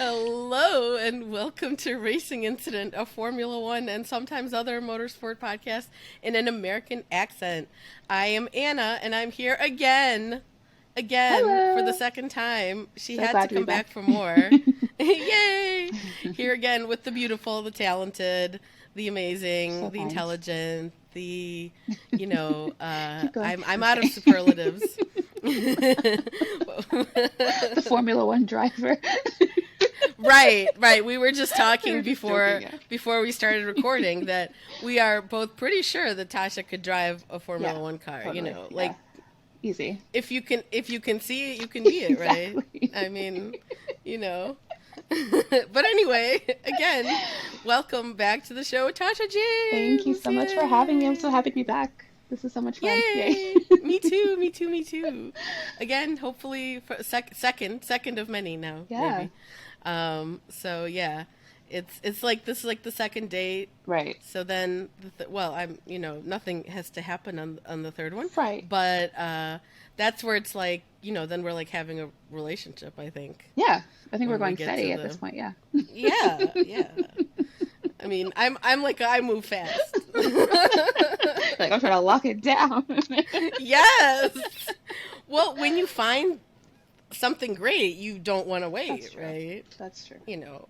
Hello and welcome to Racing Incident, a Formula One and sometimes other motorsport podcast in an American accent. I am Anna and I'm here again for the Hello. second time. She So had to glad to be come back back. for more. Yay! Here again with the beautiful, the talented, the amazing, So the kind. intelligent, the Keep going. I'm Just out of kidding. superlatives. The Formula One driver. Right, right. We were just We talking were just joking, before yeah. we started recording that we are both pretty sure that Tasha could drive a Yeah, Formula One car. totally. Like Yeah, easy. if you can see it, you can be it, right? Exactly. I mean, you know. But anyway, again, welcome back to the show, Tasha Thank you James. so much for having me. I'm so Yay! happy to be back. This is so much fun. Yay. Yay! Me too, me too, me too. Again, hopefully for second of many now, Yeah, maybe. So yeah, it's like this is like the second date. right. So then, well, I'm nothing has to happen on the third one, Right. but that's where it's like then we're like having a relationship. I think Yeah, I think we're when we going get to steady at this the point. Yeah. yeah. I mean, I'm like I move fast. Like I'm trying to lock it down. Yes. Well, when you find something great, you don't want to That's wait, true. right? That's true.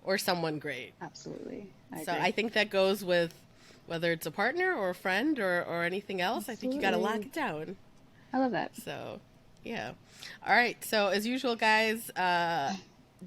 Or someone great. Absolutely. I So agree. I think that goes with whether it's a partner or a friend or anything else. I think you got to lock Absolutely. it down. I love that. So, yeah. All right. So, as usual, guys,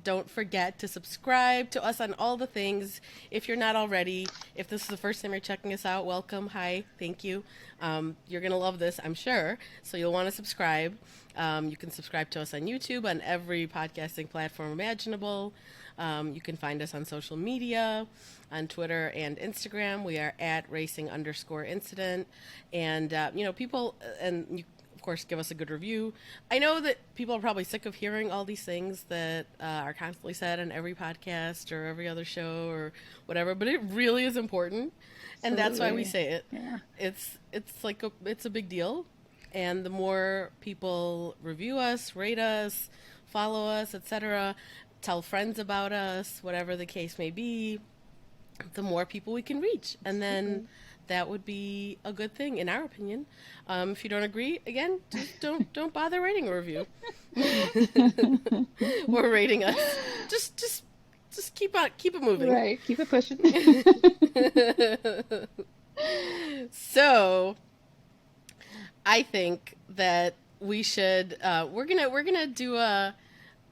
don't forget to subscribe to us on all the things if you're not already. If this is the first time you're checking us out, welcome. Hi. Thank you. You're going to love this, I'm sure. So, you'll want to subscribe. You can subscribe to us on YouTube, on every podcasting platform imaginable. You can find us on social media, on Twitter and Instagram. We are at racing_incident. And, people, and you of course, give us a good review. I know that people are probably sick of hearing all these things that are constantly said on every podcast or every other show or whatever, but it really is important, and that's why we Absolutely. say it. Yeah. It's a big deal, and the more people review us, rate us, follow us, etc., tell friends about us, whatever the case may be, the more people we can reach, and then Absolutely. that would be a good thing in our opinion. If you don't agree, again, just don't bother writing a review or rating us. Just keep it moving. Right. Keep it pushing. So I think that we should we're gonna do a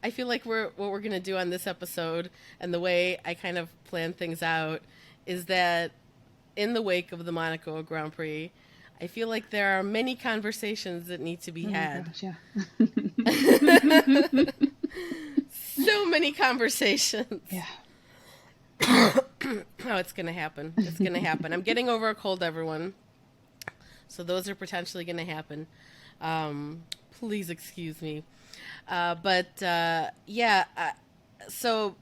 I feel like what we're gonna do on this episode and the way I kind of plan things out is that in the wake of the Monaco Grand Prix, I feel like there are many conversations that need to be Oh my had. gosh, yeah. So many conversations. Yeah. Oh, it's gonna happen. It's gonna happen. I'm getting over a cold, everyone. So those are potentially gonna happen. Please excuse me. But so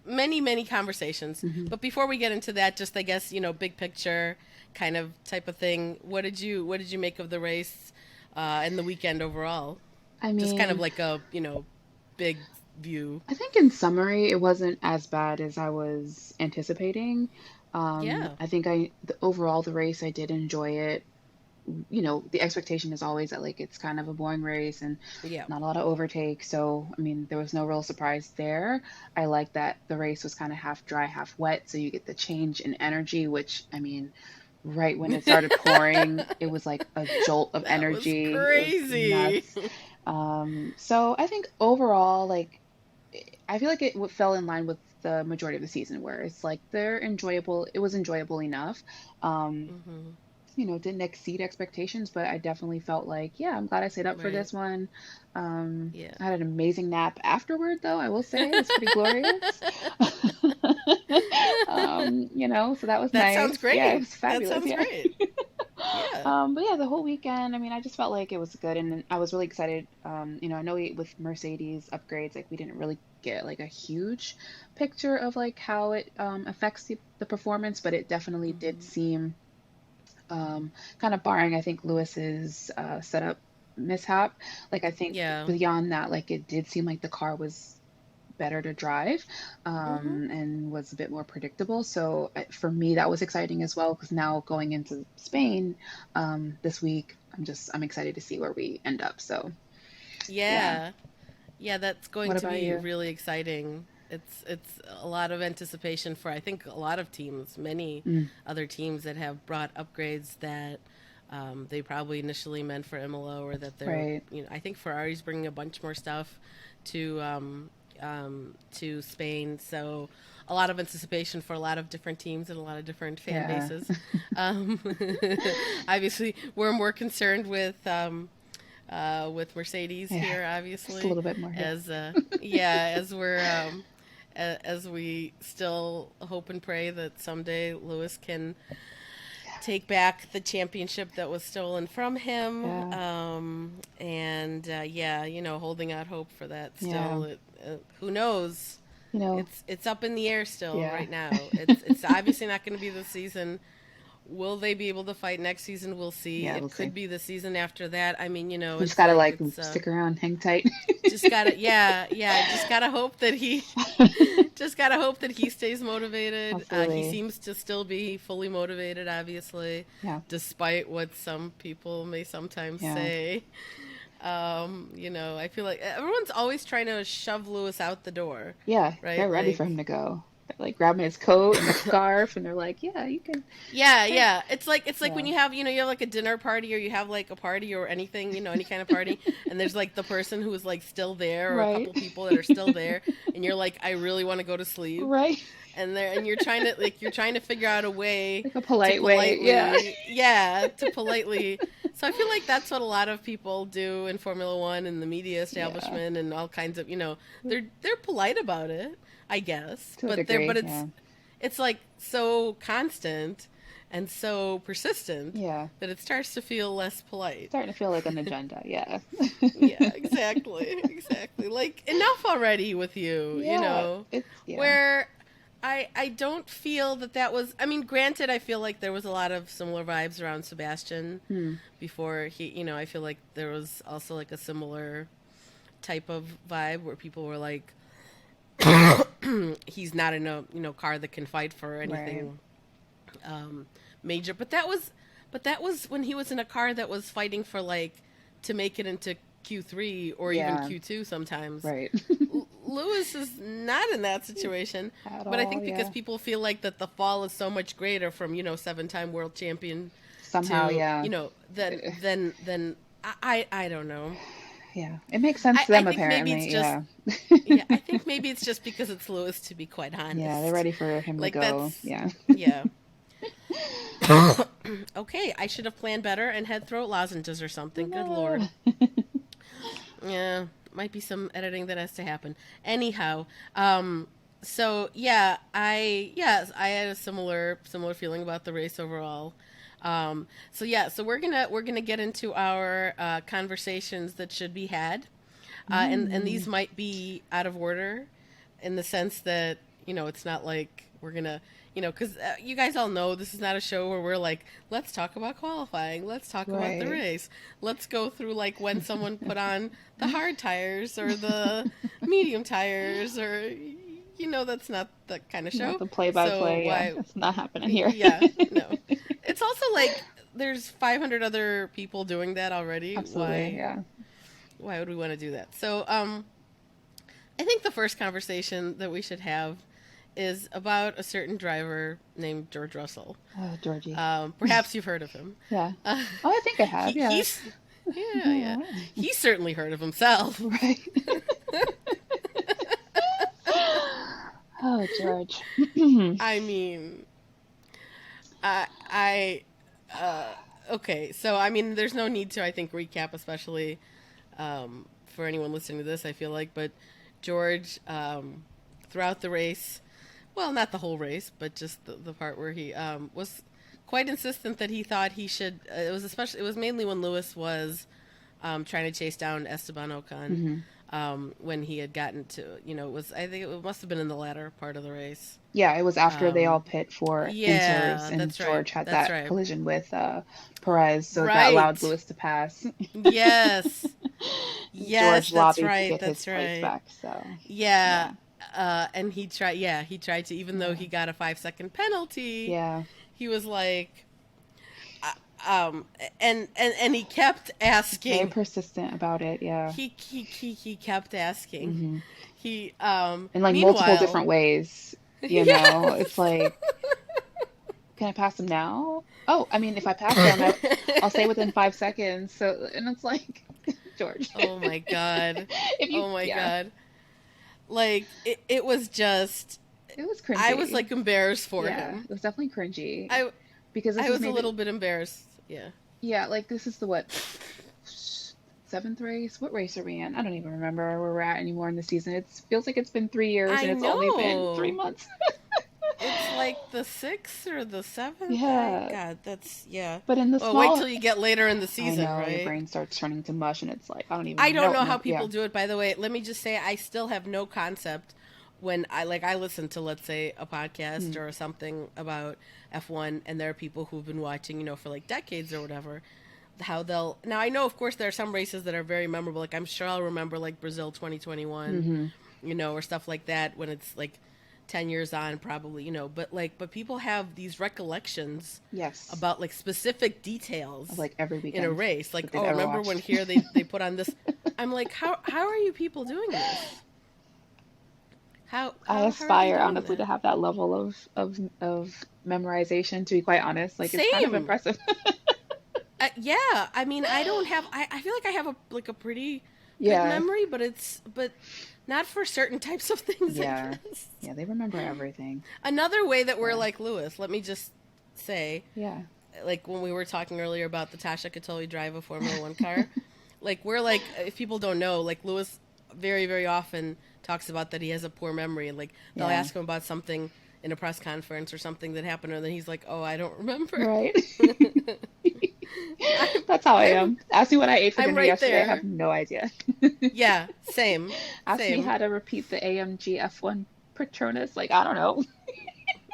many conversations. Hmm. But before we get into that, just I guess big picture kind of type of thing. What did you make of the race and the weekend overall? I Just kind of mean, like a big view. I think in summary, it wasn't as bad as I was anticipating. Yeah, Overall, the race, I did enjoy it. The expectation is always that like it's kind of a boring race and yeah. not a lot of overtake. So, I mean, there was no real surprise there. I like that the race was kind of half dry, half wet, so you get the change in energy, which, I mean, right when it started pouring, it was like a jolt of That was energy. It was crazy. nuts. So I think overall, like, I feel like it fell in line with the majority of the season, where it's like they're enjoyable. It was enjoyable enough. Um, Hmm. didn't exceed expectations, but I definitely felt like, yeah, I'm glad I stayed up for Right. this one. Yeah. I had an amazing nap afterward, though, I will say. It was pretty glorious. So that was That sounds nice. Yeah, it great. was That fabulous. sounds Yeah. great. Yeah. But yeah, the whole weekend, I mean, I just felt like it was good, and I was really excited. I know with Mercedes upgrades, like we didn't really get like a huge picture of like how it affects the performance, but it definitely did Hmm. seem kind of barring, I think, Lewis's setup mishap. Like I think Yeah. beyond that, like it did seem like the car was better to drive, Hmm. and was a bit more predictable. So for me, that was exciting as well because now going into Spain this week, I'm excited to see where we end up. So yeah. Yeah. Yeah, that's going What to about be you? really exciting. It's a lot of anticipation for I think a lot of teams, many Mm, other teams that have brought upgrades that they probably initially meant for Imola, or that they're, right. I think Ferrari's bringing a bunch more stuff to Spain, so a lot of anticipation for a lot of different teams and a lot of different fan Yeah. bases. Um, Obviously, we're more concerned with Mercedes Yeah. here, Just a obviously, little bit more. Yeah. as yeah, as we still hope and pray that someday Lewis can take back the championship that was stolen from him. Yeah. And yeah, holding out hope for that Yeah. still. Who knows? You know, It's up in the air still yeah. right now. It's obviously not going to be this season. Will they be able to fight next season? We'll see. Yeah, we'll It see. could be the season after that. I mean, We just it's gotta like like it's stick around, hang tight. just gotta, yeah, yeah, just gotta hope that he just gotta hope that he stays motivated. He Absolutely. seems to still be fully motivated, obviously, Yeah. despite what some people may sometimes Yeah. say. I feel like everyone's always trying to shove Lewis out the door, Yeah. They're right? ready for Like, him to go. They're like grabbing his coat and the scarf, and they're like, "Yeah, you can yeah, go." yeah. It's like when Yeah. you have like a dinner party, or you have like a party or anything, any kind of party, and there's like the person who is like still there, or a Right. couple people that are still there, and you're like, I really want to go to sleep, Right. and you're trying to figure out a way Like a to polite way. Yeah. politely, yeah, to politely. So I feel like that's what a lot of people do in Formula One and the media Yeah. establishment and all kinds of, they're polite about it, I guess, To a but they're but degree. it's Yeah. it's like so constant and so persistent Yeah. that it starts to feel less polite. Starting to feel like an agenda. Yeah. Yeah, exactly. Exactly. Like, enough already with you, Yeah. It's yeah. where I don't feel that was, I mean, granted, I feel like there was a lot of similar vibes around Sebastian Hmm. before he, I feel like there was also like a similar type of vibe where people were like, he's not in a, car that can fight for Right. anything um, major. But that was when he was in a car that was fighting for, like, to make it into Q3 or even Yeah. Q2 sometimes. Right. Lewis is not in that situation, At but I all. think because Yeah. people feel like that the fall is so much greater from, seven-time world champion Somehow. to, Yeah. then I don't know. Yeah. It makes sense I, to I them think maybe it's apparently. just Yeah. yeah, I think maybe it's just because it's Lewis, to be quite Yeah. They're honest. ready for him to Like, go. that's Yeah. yeah. Okay, I should have planned better and had throat lozenges or something. Good No. lord. Yeah, might be some editing that has to happen. Anyhow, so yeah, I had a similar feeling about the race overall. So yeah, so we're gonna get into our conversations that should be had, and Mm. these might be out of order, in the sense that it's not like we're gonna because you guys all know this is not a show where we're like, let's talk about qualifying, let's talk about the Right. race, let's go through like when someone put on the hard tires or the medium tires, or that's not the kind of Not show. the play by So play. Yeah. why? That's not happening here. Yeah, no. It's also like there's 500 other people doing that already. Absolutely. Why? Yeah. Why would we want to do that? So, I think the first conversation that we should have is about a certain driver named George Russell. Oh, Georgie. Perhaps you've heard of him. Yeah. Uh, Oh, I think I have. Yeah. he's yeah, yeah. Yeah. He's certainly heard of himself. Right. Oh, George. I mean, I uh, okay. So I mean, there's no need to, I think, recap, especially for anyone listening to this. I feel like, but George, throughout the race, well, not the whole race, but just the part where he was quite insistent that he thought he should. It was mainly when Lewis was trying to chase down Esteban Ocon. Hmm. When he had gotten to, it was, I think it must have been in the latter part of the race. Yeah, it was after they all Um, pit for inters, yeah, and that's right. George had That's that right. collision with Perez, so that allowed Right. Lewis to pass. Yes. Yes, George that's lobbied to right. get his That's place right. back. So, Yeah. yeah. And he tried to, even though Yeah. he got a 5-second penalty, Yeah. he was like, um, and he kept Very asking. persistent about it. Yeah. He kept asking. Hmm. He, In like multiple different meanwhile, ways. It's yes. like, can I pass him now? Oh, I mean, if I pass him, I'll say within 5 seconds. So, and it's like, George, Oh my God. if you, Oh my yeah, God. Like, it was just, it was I was cringy. like embarrassed for Yeah, him. it was definitely cringy I, because this I is was a maybe, little bit embarrassed. Yeah. yeah, like this is the what, seventh race? What race are we in? I don't even remember where we're at anymore in the season. It feels like it's been 3 years and I it's only been three know. months. It's like the 6th or the 7th. Yeah, God, that's, yeah. but in the Well, wait till small, you get later in the I season, know your right? brain starts turning to mush and it's like, I don't I even don't know. know how No, yeah. people do it, by the way. Let me just say, I still have no concept when I listen to, let's say, a podcast Mm, or something about F1, and there are people who've been watching, for like decades or whatever, how they'll, now I know, of course, there are some races that are very memorable. Like, I'm sure I'll remember like Brazil 2021, mm-hmm. or stuff like that when it's like 10 years on, probably, but people have these recollections Yes, about like specific of details like every in a weekend race. Like, that they've oh, ever remember when watched. here they put on this. I'm like, how are you people doing this? I How are they aspire doing honestly to that? have that level of memorization, to be quite honest. Like it's kind of Same. impressive. Yeah, I mean, I don't have. I feel like I have a pretty good Yeah, memory, but not for certain types of things, I yeah, guess. yeah. They remember everything. Another way that we're Yeah, like Lewis, let me just say, yeah. like when we were talking earlier about the Tasha could totally drive a Formula One car, like we're like, if people don't know, like Lewis very very often talks about that he has a poor memory, and like they'll Yeah. ask him about something in a press conference or something that happened, and then he's like, oh, I don't remember. Right. I'm That's how I I'm am. Ask me what I ate for I'm dinner right yesterday. I have there. no idea. Yeah, same, Ask me same. how to repeat the AMG F1 Patronus. Like, I don't know.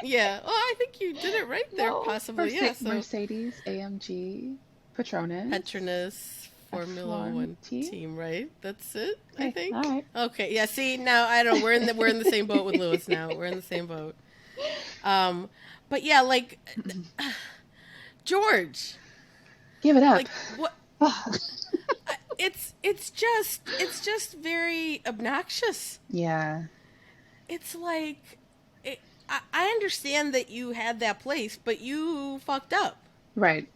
Yeah. Well, I think you did it right there, No, possibly. Yeah. So Mercedes AMG Patronus Petronas Formula F1 One team. team, right? That's it, I Okay, all think. right. Okay. Yeah. See, now I don't. We're in the same boat with Lewis now. We're in the same boat. Um, but yeah, like George, Give it up. like what? It's just very obnoxious. Yeah, It's like, I understand that you had that place, but you fucked up. right.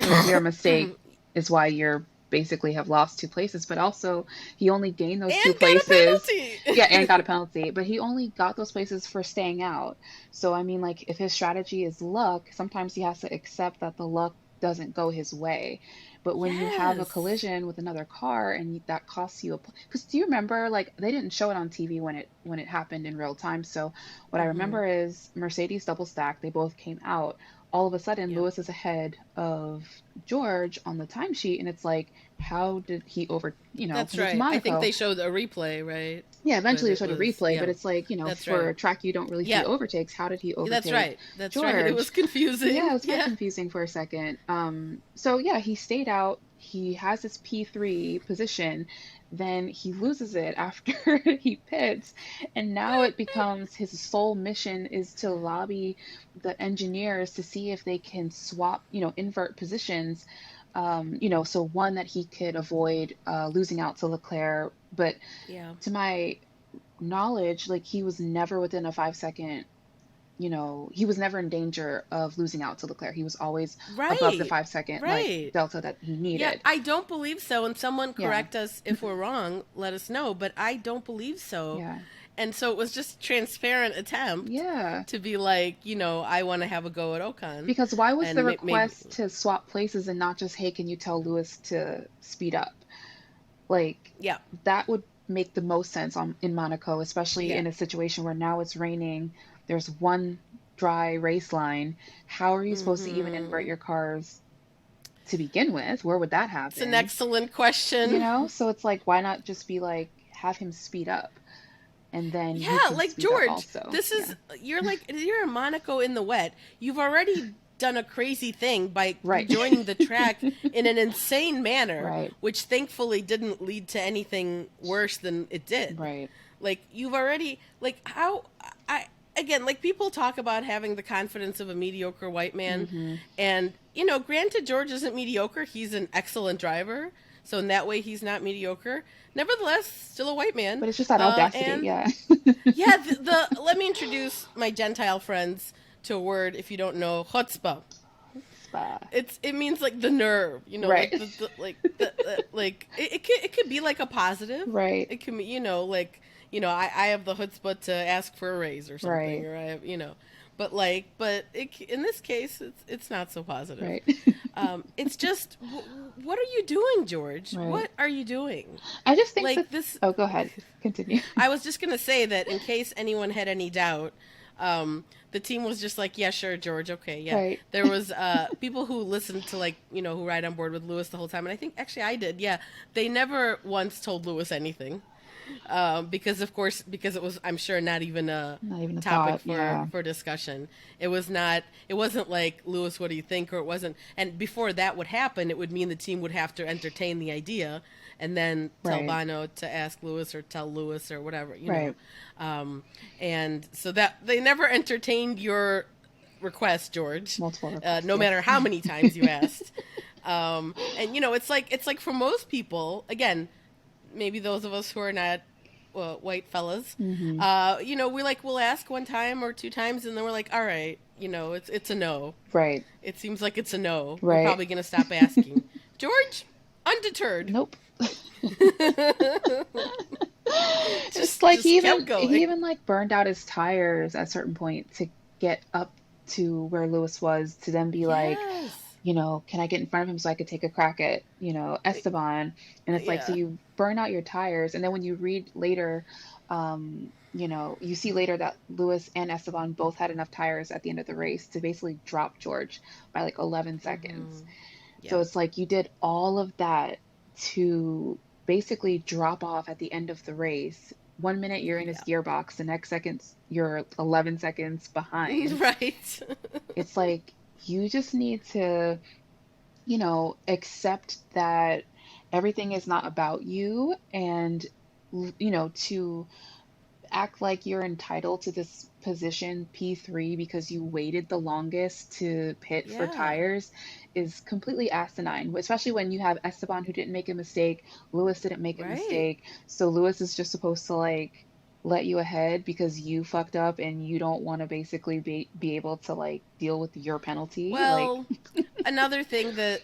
Like your mistake is why you're basically have lost two places, but also he only gained those two And got a places. Yeah, and got a penalty. penalty, but he only got those places for staying out. So I mean, like if his strategy is luck, sometimes he has to accept that the luck doesn't go his way. But when you have a Yes. collision with another car and that costs you a, because do you remember like they didn't show it on TV when it happened in real time. So what I Mm-hmm. remember is Mercedes double stacked, they both came out. All of a sudden Yep. Lewis is ahead of George on the timesheet, and it's like, how did he over, That's because it's right. I think Monaco. they showed a replay, right? Yeah, But eventually they it showed a was, replay, yeah. but it's like, That's for right. a track you don't really see Yeah. overtakes. How did he That's overtake right. That's right. It was George? Yeah, confusing. it was very Yeah. confusing for a second. So yeah, he stayed out. He has his P3 position, then he loses it after he pits, and now it becomes his sole mission is to lobby the engineers to see if they can swap, invert positions, so one that he could avoid losing out to Leclerc. But Yeah. to my knowledge, like he was never within a 5 second, he was never in danger of losing out to Leclerc. He was always above the Right. 5 second like Right. delta that he Yeah, needed. I don't believe so. And someone Yeah, correct us if we're wrong. Let us know. But I don't believe so. yeah, And so it was just transparent attempt yeah. to be like, I want to have a go at Ocon, Because why was the and maybe, request to swap places and not just, hey, can you tell Lewis to speed up? Like yeah, that would make the most sense in Monaco, especially yeah. in a situation where now it's raining. There's one dry race line. How are you supposed to even invert Hmm. your cars to begin with? Where would that It's an happen? excellent question. So it's like, why not just be like, have him speed up and then you Yeah, can like speed up George, also. this Yeah. is you're in Monaco in the wet. You've already done a crazy thing by Right. rejoining the track in an insane manner, Right. which thankfully didn't lead to anything worse than it did. Right. Like, you've already, like, how, I, again, like, people talk about having the confidence of a mediocre white man. Hmm. And, you know, granted, George isn't mediocre. He's an excellent driver. So in that way, he's not mediocre. Nevertheless, still a white man. But it's just that audacity, And yeah. yeah, let me introduce my Gentile friends to a word, if you don't know, chutzpah. Spa. It means like the nerve, you know, Right. like like it could be like a positive. Right. It can be, you know, like, you know, I have the chutzpah to ask for a raise or something, Right. or I have, you know, but in this case, it's not so positive. Right. It's just, what are you doing, George? Right. What are you doing? I just think that. Like this. Oh, go ahead. Continue. I was just gonna say that in case anyone had any doubt, the team was just like, yeah, sure, George, okay, yeah. Right. There was people who listened to, like, you know, who ride on board with Lewis the whole time, and I think actually I did. Yeah, they never once told Lewis anything, because of course, because it was, I'm sure, not even a Not even a topic thought. Yeah. for discussion. It was not. It wasn't like, Lewis, what do you think? Or it wasn't. And before that would happen, it would mean the team would have to entertain the idea, and then tell Right. Bono to ask Lewis or tell Lewis or whatever, you Right. know. And so that they never entertained your request, George, Multiple requests. no Yes. matter how many times you asked. And you know, it's like for most people, again, maybe those of us who are not white fellas, Hmm. you know, we'll ask one time or two times, and then we're like, all right, you know, it's a no. Right. It seems like it's a no. We're Right. probably gonna stop asking. George, undeterred. Nope. Just like Just kept going. he even like burned out his tires at a certain point to get up to where Lewis was, to then be like, Yes. you know, can I get in front of him so I could take a crack at, you know, Esteban? And it's like, so Yeah. you burn out your tires, and then when you read later, you know, you see later that Lewis and Esteban both had enough tires at the end of the race to basically drop George by like 11 seconds. So Yeah. it's like you did all of that to basically drop off at the end of the race. 1 minute you're in his Yeah. gearbox, the next second you're 11 seconds behind. Right. It's like you just need to, you know, accept that everything is not about you, and, you know, to act like you're entitled to this position P3 because you waited the longest to pit for Yeah. tires is completely asinine, especially when you have Esteban who didn't make a mistake, Lewis didn't make a Right. mistake. So Lewis is just supposed to like let you ahead because you fucked up and you don't want to basically be able to like deal with your penalty. Like, Well, another thing that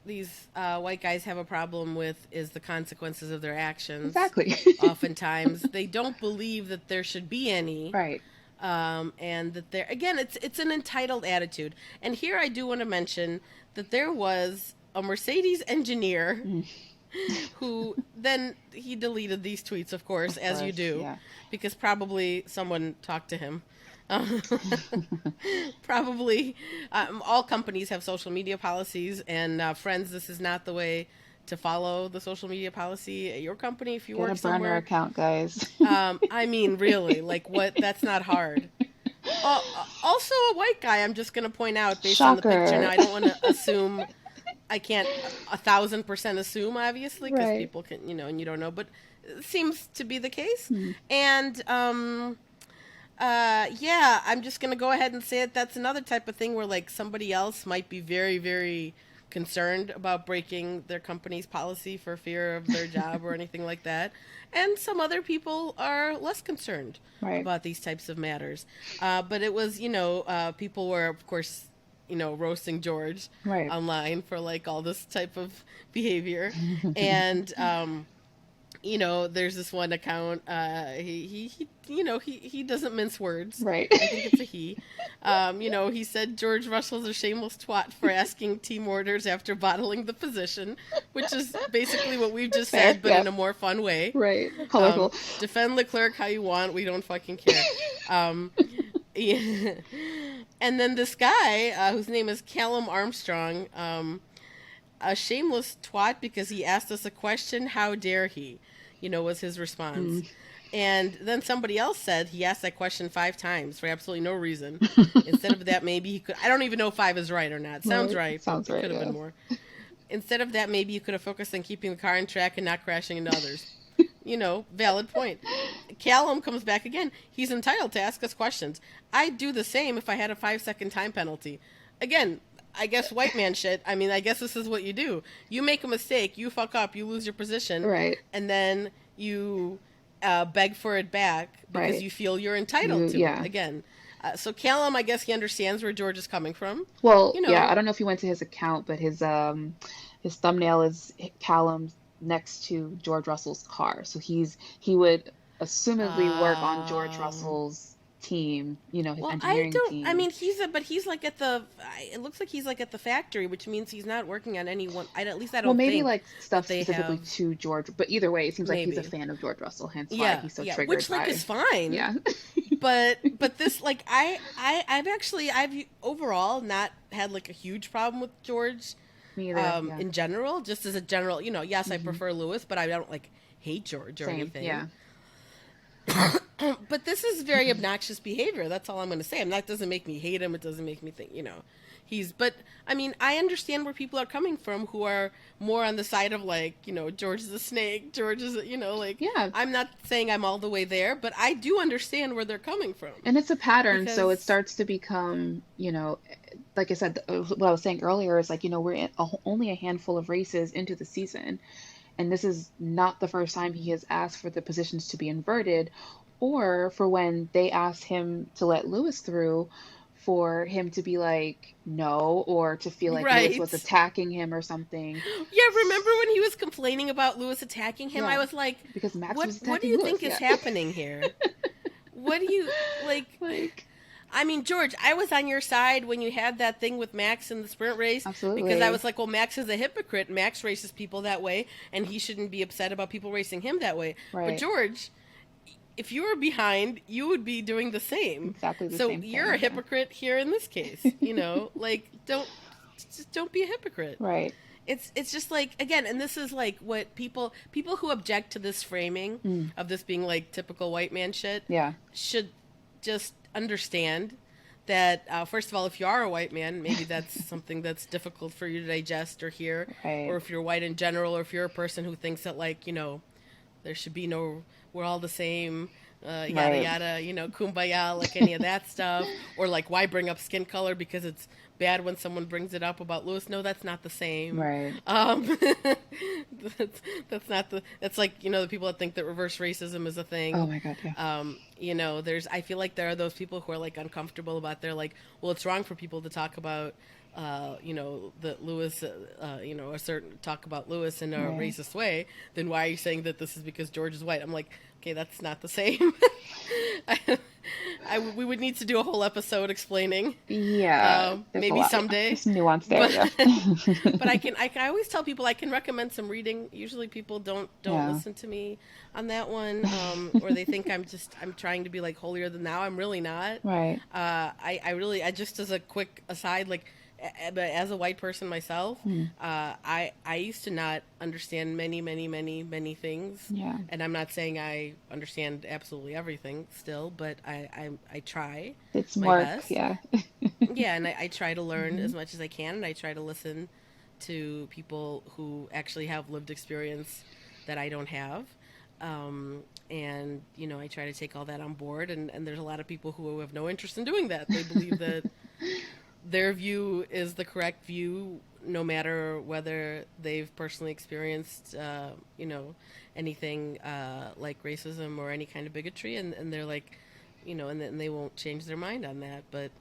these white guys have a problem with is the consequences of their actions. exactly. Oftentimes, they don't believe that there should be any, Right. and that there, again, it's an entitled attitude. And here I do want to mention that there was a Mercedes engineer Mm, who then he deleted these tweets, of course, of as you course. do, Yeah. because probably someone talked to him. Um, Probably, all companies have social media policies, and friends, this is not the way to follow the social media policy at your company if you Get a work burner somewhere. account, guys. I mean, really, like, what? That's not hard. Also, a white guy. I'm just gonna point out, based on the picture. Shocker. Now, I don't want to assume. I can't 1,000% assume, obviously, because Right. people can, you know, and you don't know, but it seems to be the case. Hmm. And yeah, I'm just gonna go ahead and say it. That's another type of thing where, like, somebody else might be very, very concerned about breaking their company's policy for fear of their job or anything like that, and some other people are less concerned Right. about these types of matters. But it was, you know, people were, of course, you know, roasting George Right. online for, like, all this type of behavior, and you know, there's this one account. He you know, he doesn't mince words. Right. I think it's a he. You know, he said George Russell's a shameless twat for asking team orders after bottling the position, which is basically what we've just Fair. said, but Yeah. in a more fun way. Right. Colorful. Defend Leclerc how you want. We don't fucking care. Yeah. And then this guy, whose name is Callum Armstrong, a shameless twat because he asked us a question. How dare he? You know, was his response. Mm. And then somebody else said he asked that question 5 times for absolutely no reason. Instead of that, maybe he could. I don't even know if 5 is right or not. Sounds right, Sounds but it right. could have Yeah. been more. Instead of that, maybe you could have focused on keeping the car on track and not crashing into others. You know, valid point. Callum comes back again. He's entitled to ask us questions. I'd do the same if I had a 5-second time penalty. Again, I guess white man shit. I mean, I guess this is what you do. You make a mistake, you fuck up, you lose your position, Right. and then you beg for it back because Right. you feel you're entitled to it. Yeah. Again, so Callum, I guess he understands where George is coming from. Well, You yeah, I know, don't know if you went to his account, but his thumbnail is Callum next to George Russell's car. So he would assumedly work on George um, Russell's team, his well, I engineering don't. I team. mean, but he's like at the. It looks like he's like at the factory, which means he's not working on any one. At least I Well, don't maybe think like that stuff they specifically have. to George, but either way, it seems like he's a Maybe. fan of George Russell, hence why Yeah, he's so yeah. triggered Which like by, is fine, yeah. but this like I've overall not had like a huge problem with George, Me either, yeah. in general. Just as a general, yes, I Hmm. prefer Lewis, but I don't like hate George or Same, anything. yeah. But this is very obnoxious behavior. That's all I'm going to say. And that doesn't make me hate him. It doesn't make me think, But, I mean, I understand where people are coming from who are more on the side of, like, George is a snake. George is, like, Yeah, I'm not saying I'm all the way there, but I do understand where they're coming from. and it's a pattern, so it Because, starts to become, like I said, what I was saying earlier is like, we're only a handful of races into the season, and this is not the first time he has asked for the positions to be inverted, or for when they asked him to let Lewis through, for him to be like, no, or to feel like Lewis was right. attacking him or something. Yeah, remember when he was complaining about Lewis attacking him? I Yeah, was like, because Max what was what do attacking you Lewis, think is yeah. happening here? What do you like Like, I mean, George, I was on your side when you had that thing with Max in the sprint race because I absolutely. was like, well, Max is a hypocrite. Max races people that way, and he shouldn't be upset about people racing him that way. But, Right. George, if you were behind, you would be doing the same. Exactly the So same you're a thing, yeah. hypocrite here in this case. Like, just don't be a hypocrite. Right. It's just like, again, and this is like what people who object to this framing Mm, of this being like typical white man shit yeah. should just understand that, first of all, if you are a white man, maybe that's something that's difficult for you to digest or hear, or Right. if you're white in general, or if you're a person who thinks that, like, there should be no, we're all the same, yada Right. yada, kumbaya, like any of that stuff, or like why bring up skin color because it's bad when someone brings it up about Lewis. No, that's not the same. Right. Um, that's not that's like, the people that think that reverse racism is a Oh thing. my God, yeah. I feel like there are those people who are like uncomfortable about, they're like, well, it's wrong for people to talk about, that Lewis, a certain talk about Lewis in a Right. racist way. Then why are you saying that this is because George is white? I'm like, okay, that's not the same. I, we would need to do a whole episode explaining, Yeah, there's a maybe lot. Yeah, someday. there's some nuance there. But Yeah. but I always tell people I can recommend some reading. Usually people don't Yeah. listen to me on that one, or they think I'm trying to be like holier than thou. I'm really not. Right. I just, as a quick aside, like, but as a white person myself, Mm, I used to not understand many, many, many, many things, yeah. and I'm not saying I understand absolutely everything still, but I try It's my work. best. Yeah. Yeah, and I try to learn Hmm. as much as I can, and I try to listen to people who actually have lived experience that I don't have. And, I try to take all that on board, and there's a lot of people who have no interest in doing that. They believe that their view is the correct view, no matter whether they've personally experienced, anything like racism or any kind of bigotry, and they're like, and they won't change their mind on that. But,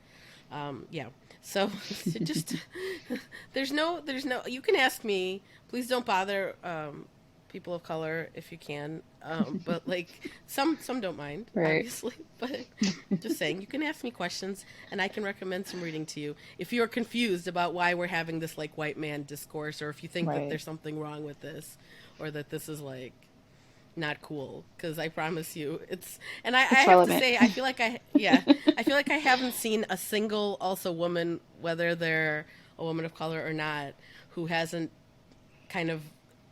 yeah. So, just there's no. You can ask me. Please don't bother, people of color if you can. But like, some don't mind, Right. obviously. But just saying, you can ask me questions, and I can recommend some reading to you if you're confused about why we're having this like white man discourse, or if you think that Right. there's something wrong with this, or that this is like not cool. Because I promise you, and I It's have to relevant. say, I feel like yeah, I feel like I haven't seen a single also woman, whether they're a woman of color or not, who hasn't kind of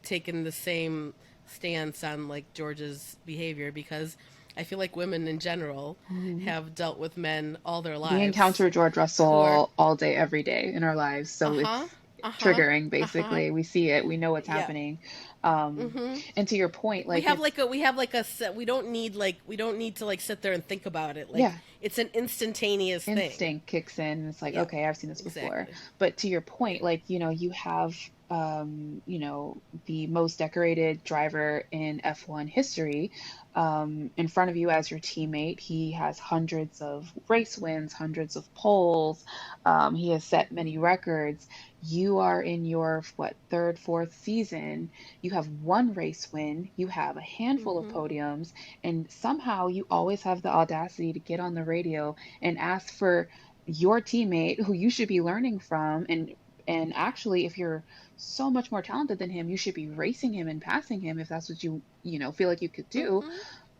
taken the same stance on like George's behavior, because I feel like women in general Mhm. have dealt with men all their We lives encounter George who are, Russell all day, every day in our lives, so uh-huh, Uh-huh. triggering, Uh-huh. basically. We see it, we know what's Yeah. happening. Um, Mm-hmm. and to your point, We like have it's, like a we have like a set. We don't need to like sit there and think about it. Like yeah, it's an instantaneous thing. instinct kicks in and it's like, Yep. okay, I've seen this before. Exactly. But to your point, Right. like, you have, the most decorated driver in F1 history, in front of you as your teammate. He has hundreds of race wins, hundreds of poles. He has set many records. You are in your, what, third, fourth season. You have one race win. You have a handful of Mm-hmm. podiums, and somehow you always have the audacity to get on the radio and ask for your teammate who you should be learning from, and actually, if you're so much more talented than him, you should be racing him and passing him if that's what you feel like you could do. Mm-hmm.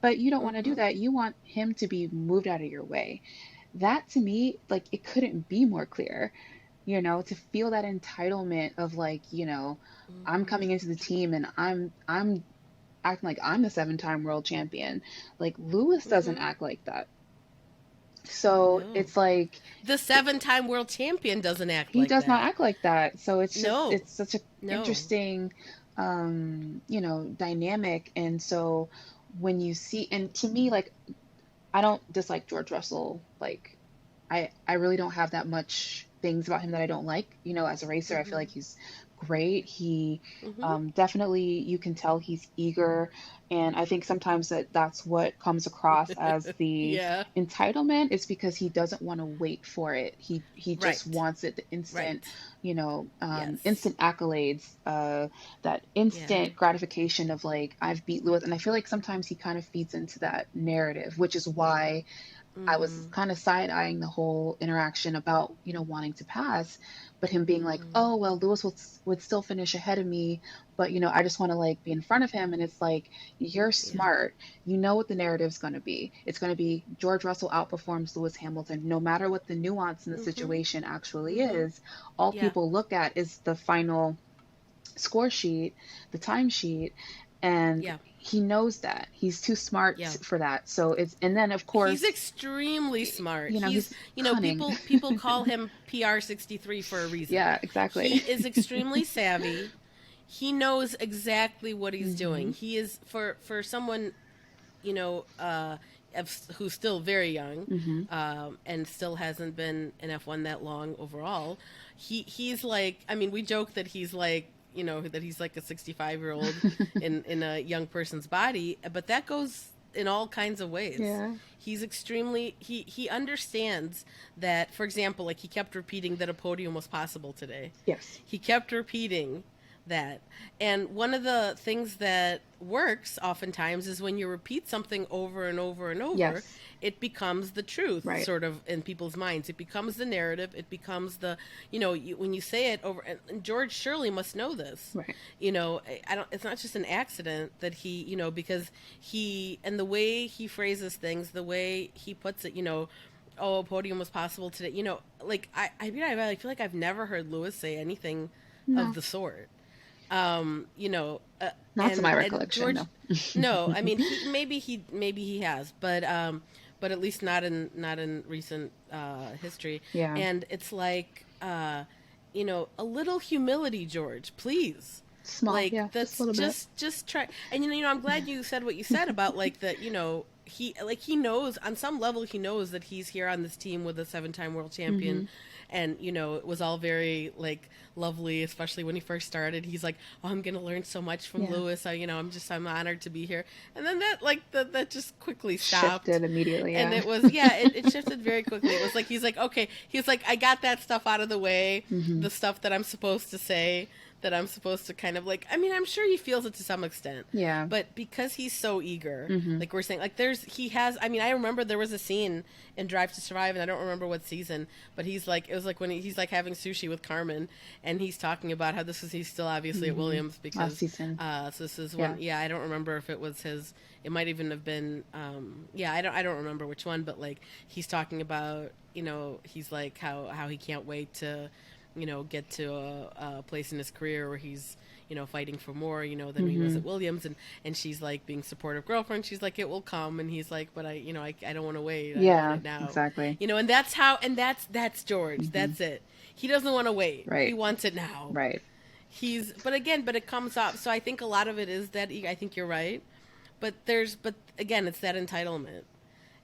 But you don't want to do Mm-hmm. that. You want him to be moved out of your way. That, to me, like, it couldn't be more clear. To feel that entitlement of, like, I'm Mm-hmm. coming into the team and I'm acting like I'm the 7-time world champion. Like, Lewis doesn't Mm-hmm. act like that. So No. it's like, The 7-time world champion doesn't act he like does not that. act like that. So No. it's such a No. interesting, dynamic. And so when you see, and to me, like, I don't dislike George Russell. Like, I really don't have that much things about him that I don't like. As a racer, I feel Mm-hmm. like he's great. He, Mm-hmm. definitely, you can tell he's eager, and I think sometimes that's what comes across as the Yeah. entitlement. Is because he doesn't want to wait for it. He just Right. wants it, the instant, Right. instant Yes. accolades, that Yeah. instant gratification of, like, I've beat Lewis. And I feel like sometimes he kind of feeds into that narrative, which is why I was Mm-hmm. kind of side eyeing the whole interaction about, wanting to pass, but him being like, Mm-hmm. oh, well, Lewis would still finish ahead of me, but, I just want to, like, be in front of him. And it's like, you're Yeah. smart. You know what the narrative's going to be. It's going to be George Russell outperforms Lewis Hamilton, no matter what the nuance in the Mm-hmm. situation actually Mm-hmm. is. All Yeah. people look at is the final score sheet, the timesheet, and Yeah. he knows that. He's too smart Yeah. for that. So and then, of He's course, extremely smart. he's cunning. People call him PR 63 for a reason. Yeah, exactly. He is extremely savvy. He knows exactly what he's Hmm. doing. He is for someone, you know, uh who's still very young, Hmm. and still hasn't been in F1 that long overall. He's like, I mean, we joke that he's like, that he's like a 65-year-old in a young person's body, but that goes in all kinds of ways. Yeah. He's extremely he understands that, for example, like he kept repeating that a podium was possible today. Yes. He kept repeating that. And one of the things that works oftentimes is when you repeat something over and over and over, Yes. it becomes the truth, Right. sort of, in people's minds. It becomes the narrative. It becomes the, when you say it over, and George Shirley must know this. Right. I don't, it's not just an accident that he, because and the way he phrases things, the way he puts it, oh, a podium was possible today. Like I feel like I've never heard Lewis say anything of No, the sort. not to my And recollection. George, No. no, I mean maybe he has, but at least not in recent history. Yeah. And it's like, a little humility, George, please. Small. Like Yeah, just a that's little bit. just try. And I'm glad you said what you said about like that. He knows on some level, he knows that he's here on this team with a 7-time world champion. Hmm. And it was all very like lovely, especially when he first started. He's like, oh, I'm gonna learn so much from Yeah. Lewis. I'm honored to be here. And then that just quickly stopped. Shifted immediately. And Yeah. it was, yeah, it shifted very quickly. It was like he's like, I got that stuff out of the way, Hmm. the stuff that I'm supposed to say, that I'm supposed to kind of like, I mean, I'm sure he feels it to some extent, Yeah. but because he's so eager, Hmm. like we're saying, like I mean, I remember there was a scene in Drive to Survive, and I don't remember what season, but he's like, it was like when he's like having sushi with Carmen, and he's talking about how he's still obviously at Hmm. Williams Last because, season. so this is Yeah. one, yeah, I don't remember if it was his, it might even have been, yeah, I don't remember which one, but like he's talking about, he's like how he can't wait to, get to a place in his career where he's, fighting for more, than he was Mm-hmm. at Williams, and she's like being supportive girlfriend. She's like, it will come, and he's like, but I don't want to wait. I want Yeah, it now, exactly. and that's George. Mm-hmm. That's it. He doesn't want to wait. He Right. wants it now. Right. But it comes up. So I think a lot of it is that I think you're right, but again, it's that entitlement.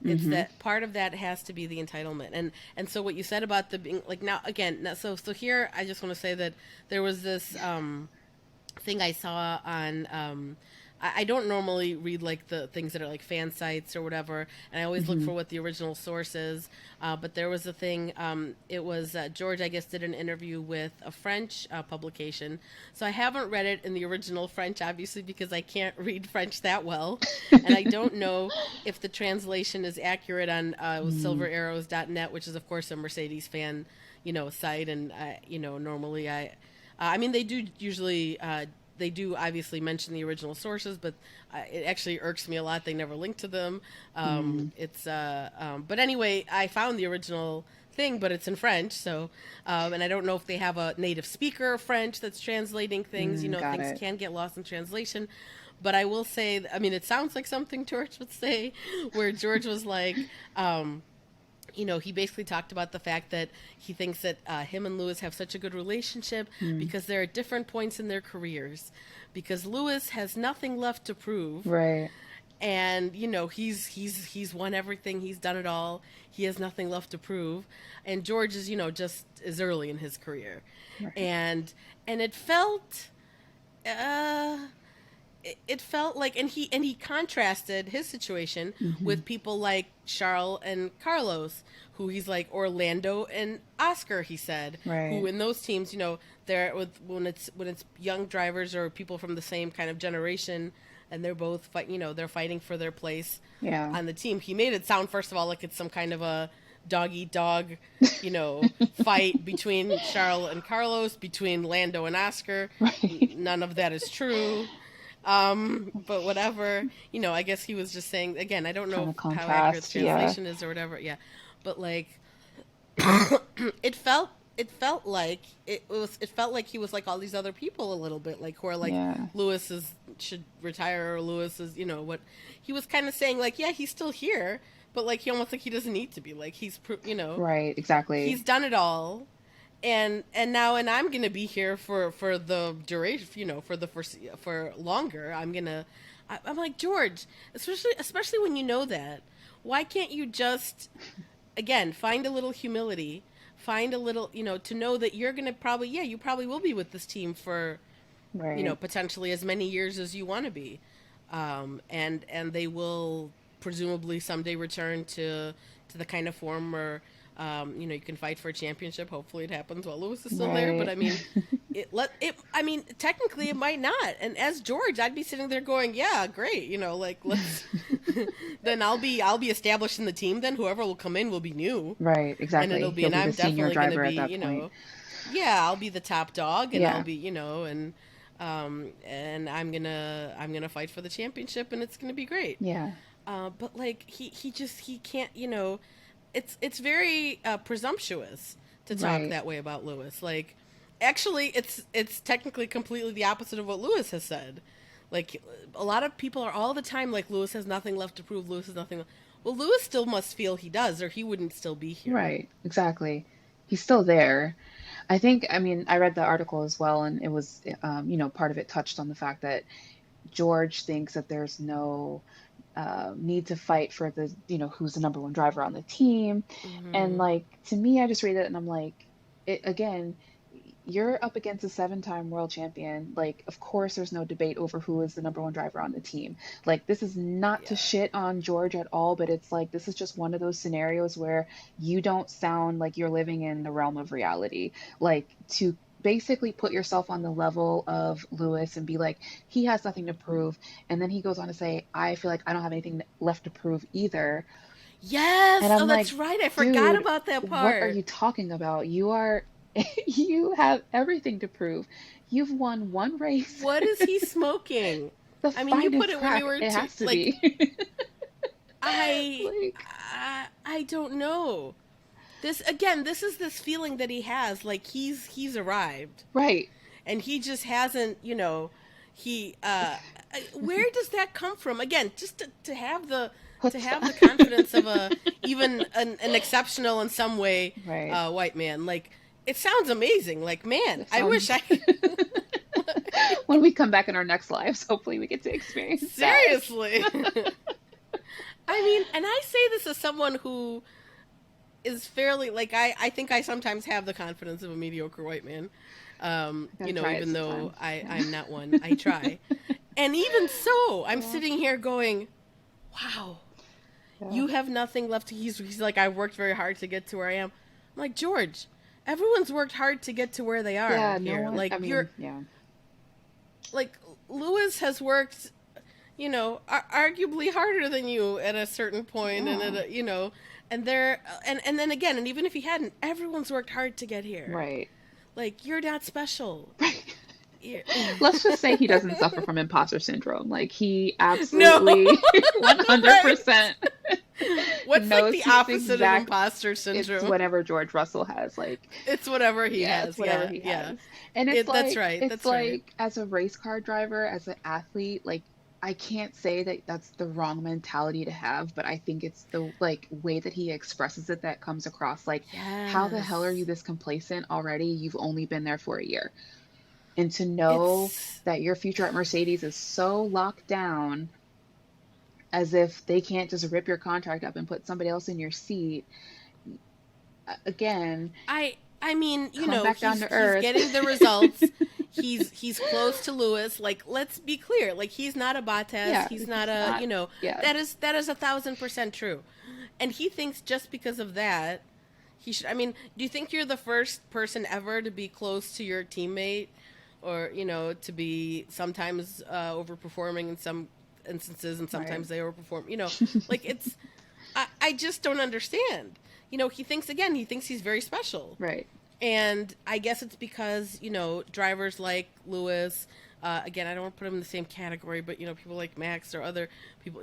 It's Mm-hmm. that part of that has to be the entitlement. And so what you said about the being like now again now, so here I just want to say that there was this thing I saw on. I don't normally read like the things that are like fan sites or whatever, and I always look Mm-hmm. for what the original source is. But there was a thing. It was George, I guess, did an interview with a French publication. So I haven't read it in the original French, obviously, because I can't read French that well, and I don't know if the translation is accurate on it was Mm. silverarrows.net, which is of course a Mercedes fan, site, and normally I mean, they do usually. They do obviously mention the original sources, but it actually irks me a lot. They never link to them. Mm. But anyway, I found the original thing, but it's in French. So, and I don't know if they have a native speaker of French that's translating things. Mm. Got Things it. can get lost in translation. But I will say, I mean, it sounds like something George would say, where George was like, he basically talked about the fact that he thinks that him and Lewis have such a good relationship Mm. because they're at different points in their careers. Because Lewis has nothing left to prove, Right. and he's won everything, he's done it all. He has nothing left to prove, and George is just is early in his career, Right. and it felt. It felt like, and he contrasted his situation Mm-hmm. with people like Charles and Carlos, who he's like Orlando and Oscar, he said, who Right. in those teams, they're with when it's young drivers or people from the same kind of generation, and they're both they're fighting for their place Yeah. on the team. He made it sound first of all like it's some kind of a dog eat dog, fight between Charles and Carlos, between Lando and Oscar. Right. None of that is true. But whatever, I guess he was just saying again. I don't Trying know to how accurate the contrast. Yeah. translation is or whatever. Yeah, but like, it felt like it felt like he was like all these other people a little bit like who are like Yeah. Should retire, or Lewis is what he was kind of saying like, yeah, he's still here, but like he almost like he doesn't need to be like Right. Exactly. he's done it all, and I'm gonna be here for the duration, for longer. I'm like, George, especially when you know that, why can't you just again find a little humility, find a little, to know that you're gonna probably, yeah, you probably will be with this team for Right. potentially as many years as you want to be, and they will presumably someday return to the kind of form where you can fight for a championship. Hopefully, it happens while Lewis is still there. But Right. I mean, I mean, technically, it might not. And as George, I'd be sitting there going, "Yeah, great. Like let's." Then I'll be established in the team. Then whoever will come in will be new, Right. and it'll Exactly. be. He'll And be I'm the senior definitely going to driver be, at that point. yeah, I'll be the top dog, and I'll Yeah. be, and I'm gonna fight for the championship, and it's gonna be great. Yeah. But like he can't, it's very presumptuous to talk Right. that way about Lewis. Like, actually, it's technically completely the opposite of what Lewis has said. Like, a lot of people are all the time like, Lewis has nothing left to prove. Lewis has nothing. Well, Lewis still must feel he does, or he wouldn't still be here. Right. Exactly. He's still there. I think, I mean, I read the article as well, and it was, part of it touched on the fact that George thinks that there's no need to fight for who's the number one driver on the team. And Hmm. like, to me, I just read it and I'm like, again, you're up against a seven-time world champion. Like, of course, there's no debate over who is the number one driver on the team. Like, this is not to Yeah. shit on George at all, but it's like, this is just one of those scenarios where you don't sound like you're living in the realm of reality. Like, to basically put yourself on the level of Lewis and be like, he has nothing to prove. And then he goes on to say, I feel like I don't have anything left to prove either. And Yes. Oh, I'm like, that's right. I forgot dude, about that what are part. you talking about? You have everything to prove. You've won one race, What is he smoking? the I mean, you put finest it when you crack. were It two, has to like be. I, Like, I don't know. this is this feeling that he has, like he's arrived. Right. And he just hasn't, he where does that come from? Again, just to have the confidence of even an exceptional in some way Right. white man. Like, it sounds amazing. Like, man, I wish I when we come back in our next lives, hopefully we get to experience seriously. I mean, and I say this as someone who is fairly, like, I think I sometimes have the confidence of a mediocre white man. Even though I'm not one, I try. And even so, I'm sitting here going, wow, you have nothing left. He's like, I worked very hard to get to where I am. I'm like, George, everyone's worked hard to get to where they are. Yeah, here. No one, like, like, Lewis has worked, arguably harder than you at a certain point, and and then again, and even if he hadn't, everyone's worked hard to get here. Right. Like, you're not special. Right. Let's just say he doesn't suffer from imposter syndrome. Like, he absolutely 100%. What's like the opposite of imposter syndrome? It's whatever George Russell has. Like, it's whatever he has. It's whatever he has. And that's right. It's like, as a race car driver, as an athlete, like, I can't say that that's the wrong mentality to have, but I think it's the way that he expresses it that comes across. Like, how the hell are you this complacent already? You've only been there for a year. And to know that your future at Mercedes is so locked down, as if they can't just rip your contract up and put somebody else in your seat. Again, I mean, he's getting the results. He's close to Lewis. Like, let's be clear. Like, he's not a Bottas. Yeah, he's not that is 1,000% true. And he thinks just because of that, he should. I mean, do you think you're the first person ever to be close to your teammate, or to be sometimes overperforming in some instances, and sometimes they overperform? Like, it's. I just don't understand. He thinks he's very special. Right. And I guess it's because, drivers like Lewis, again, I don't want to put him in the same category, but, people like Max or other people,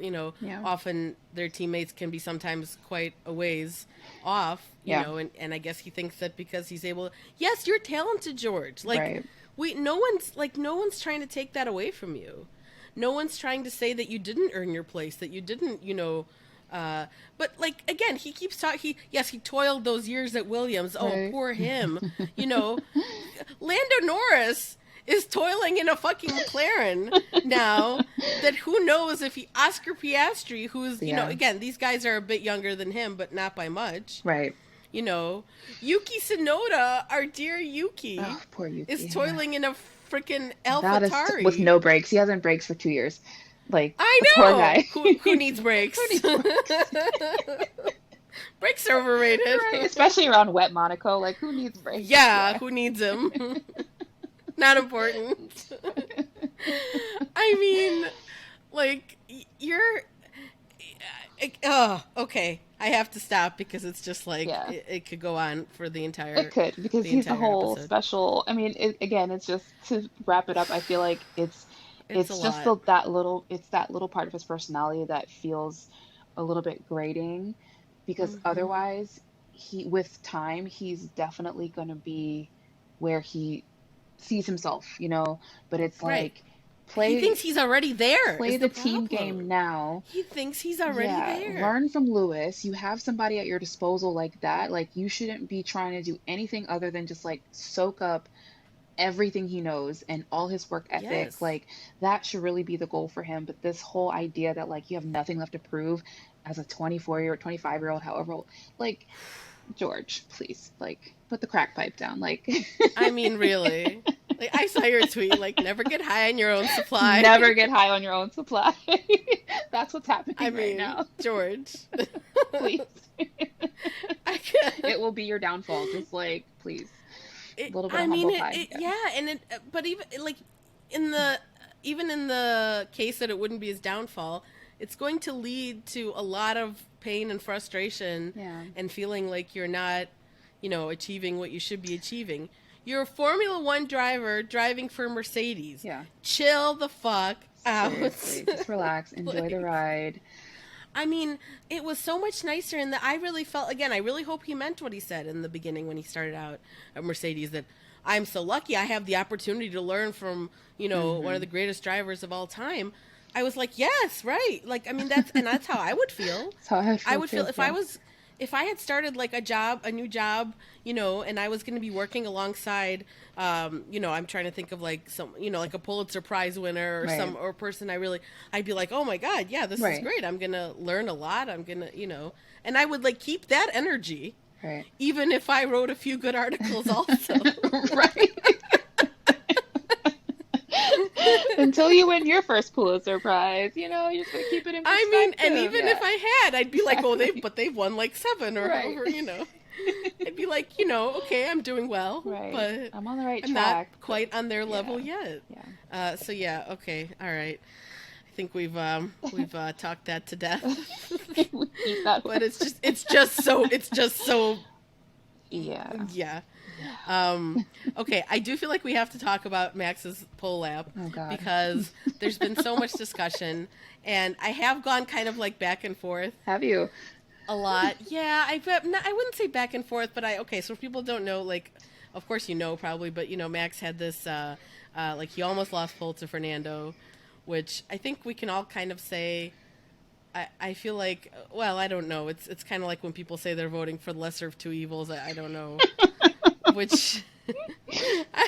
often their teammates can be sometimes quite a ways off, and I guess he thinks that because he's able, yes, you're talented, George. Like, no one's trying to take that away from you. No one's trying to say that you didn't earn your place, that you didn't, but like, again, he keeps talking. He toiled those years at Williams. Oh, poor him. Lando Norris is toiling in a fucking McLaren now. That who knows if Oscar Piastri, who's again, these guys are a bit younger than him, but not by much. Right. Yuki Tsunoda, our dear Yuki, poor Yuki, is toiling in a freaking AlphaTauri with no brakes. He hasn't brakes for 2 years. Like, I know. Poor guy. Who needs brakes? Brakes are overrated. Right. Especially around wet Monaco. Like, who needs brakes? Yeah, who needs them? Not important. I mean, like, you're... okay. I have to stop because it's just like, it could go on for the entire... It could, because he's the whole episode. Special... I mean, it's just, to wrap it up, I feel like it's just that little part of his personality that feels a little bit grating, because otherwise, with time, he's definitely going to be where he sees himself, but it's like, he thinks he's already there. Play the team game now. He thinks he's already there. Learn from Lewis. You have somebody at your disposal like that. Like, you shouldn't be trying to do anything other than just like soak up everything he knows and all his work ethic. Like, that should really be the goal for him. But this whole idea that like you have nothing left to prove as a 24-year-old, 25-year-old, however old, like, George, please, like, put the crack pipe down. Like, I mean, really. Like, I saw your tweet, like, never get high on your own supply. Never get high on your own supply. That's what's happening right now. George. Please. It will be your downfall. Just like, please. A little bit of humble pie. But even like even in the case that it wouldn't be his downfall, it's going to lead to a lot of pain and frustration and feeling like you're not, achieving what you should be achieving. You're a Formula One driver driving for Mercedes. Yeah. Chill the fuck out. Seriously, just relax. Enjoy the ride. I mean, it was so much nicer, and that I really felt, again, I really hope he meant what he said in the beginning when he started out at Mercedes, that I'm so lucky I have the opportunity to learn from, one of Mm-hmm. the greatest drivers of all time. I was like, yes, right. Like, I mean, that's how I would feel. That's how I I feel would feel too. if I Yeah. was if I had started like a new job, and I was going to be working alongside, I'm trying to think of like some, like a Pulitzer Prize winner or Right. person I'd be like, oh my God, yeah, this is Right. great. I'm going to learn a lot. I'm going to, and I would like keep that energy, Right. even if I wrote a few good articles also. Right. Until you win your first Pulitzer Prize, you're just gonna keep it in I mean, and perspective. even if Yeah. I had, I'd be like, oh, Exactly. they've won like seven or Right. however. I'd be like, okay, I'm doing well, Right. but I'm on the right I'm not track, but quite on their level yeah. yet. Yeah. So yeah, okay, all right. I think we've talked that to death. We keep that But one. it's just so Yeah. yeah. Yeah. Okay, I do feel like we have to talk about Max's pole lap Oh God. because there's been so much discussion, and I have gone kind of like back and forth Have you? a lot. Yeah, I wouldn't say back and forth, but okay. So if people don't know, like, of course probably, but Max had this like he almost lost pole to Fernando, which I think we can all kind of say. I feel like, well, I don't know. It's kind of like when people say they're voting for the lesser of two evils. I don't know which.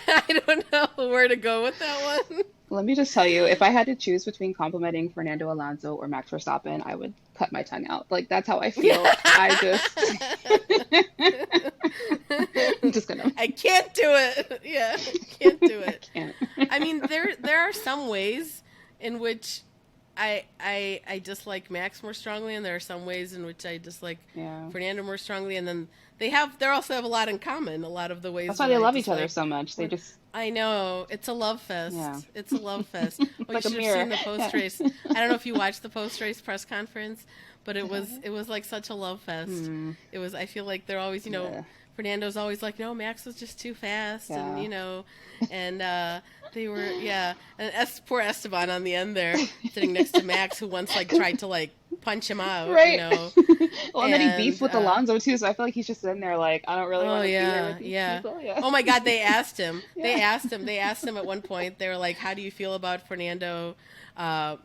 I don't know where to go with that one. Let me just tell you, if I had to choose between complimenting Fernando Alonso or Max Verstappen, I would cut my tongue out. Like that's how I feel. I just I'm just gonna I can't do it. Yeah, can't do I it. can't. I mean, there are some ways in which I dislike Max more strongly, and there are some ways in which I dislike Yeah. Fernando more strongly, and then they also have a lot in common. A lot of the That's ways why that they I love each other dislike. so much. They just I know it's a love yeah. fest. It's a love fest. It's Well, you like a should have mirror. seen the post Yeah. race. I don't know if you watched the post race press conference, but I it haven't. was like such a love fest. Hmm. It was. I feel like they're always, Yeah. Fernando's always like, no, Max was just too fast, and Yeah. and they were, yeah, and poor Esteban on the end there, sitting next to Max, who once like tried to like punch him out, Right. Well, and then he beefed and with Alonso too, so I feel like he's just sitting there like, I don't really oh want to be here with yeah, these yeah. people. Yeah. Oh my God, they asked him. They Yeah. asked him. They asked him at one point. They were like, "How do you feel about Fernando? Are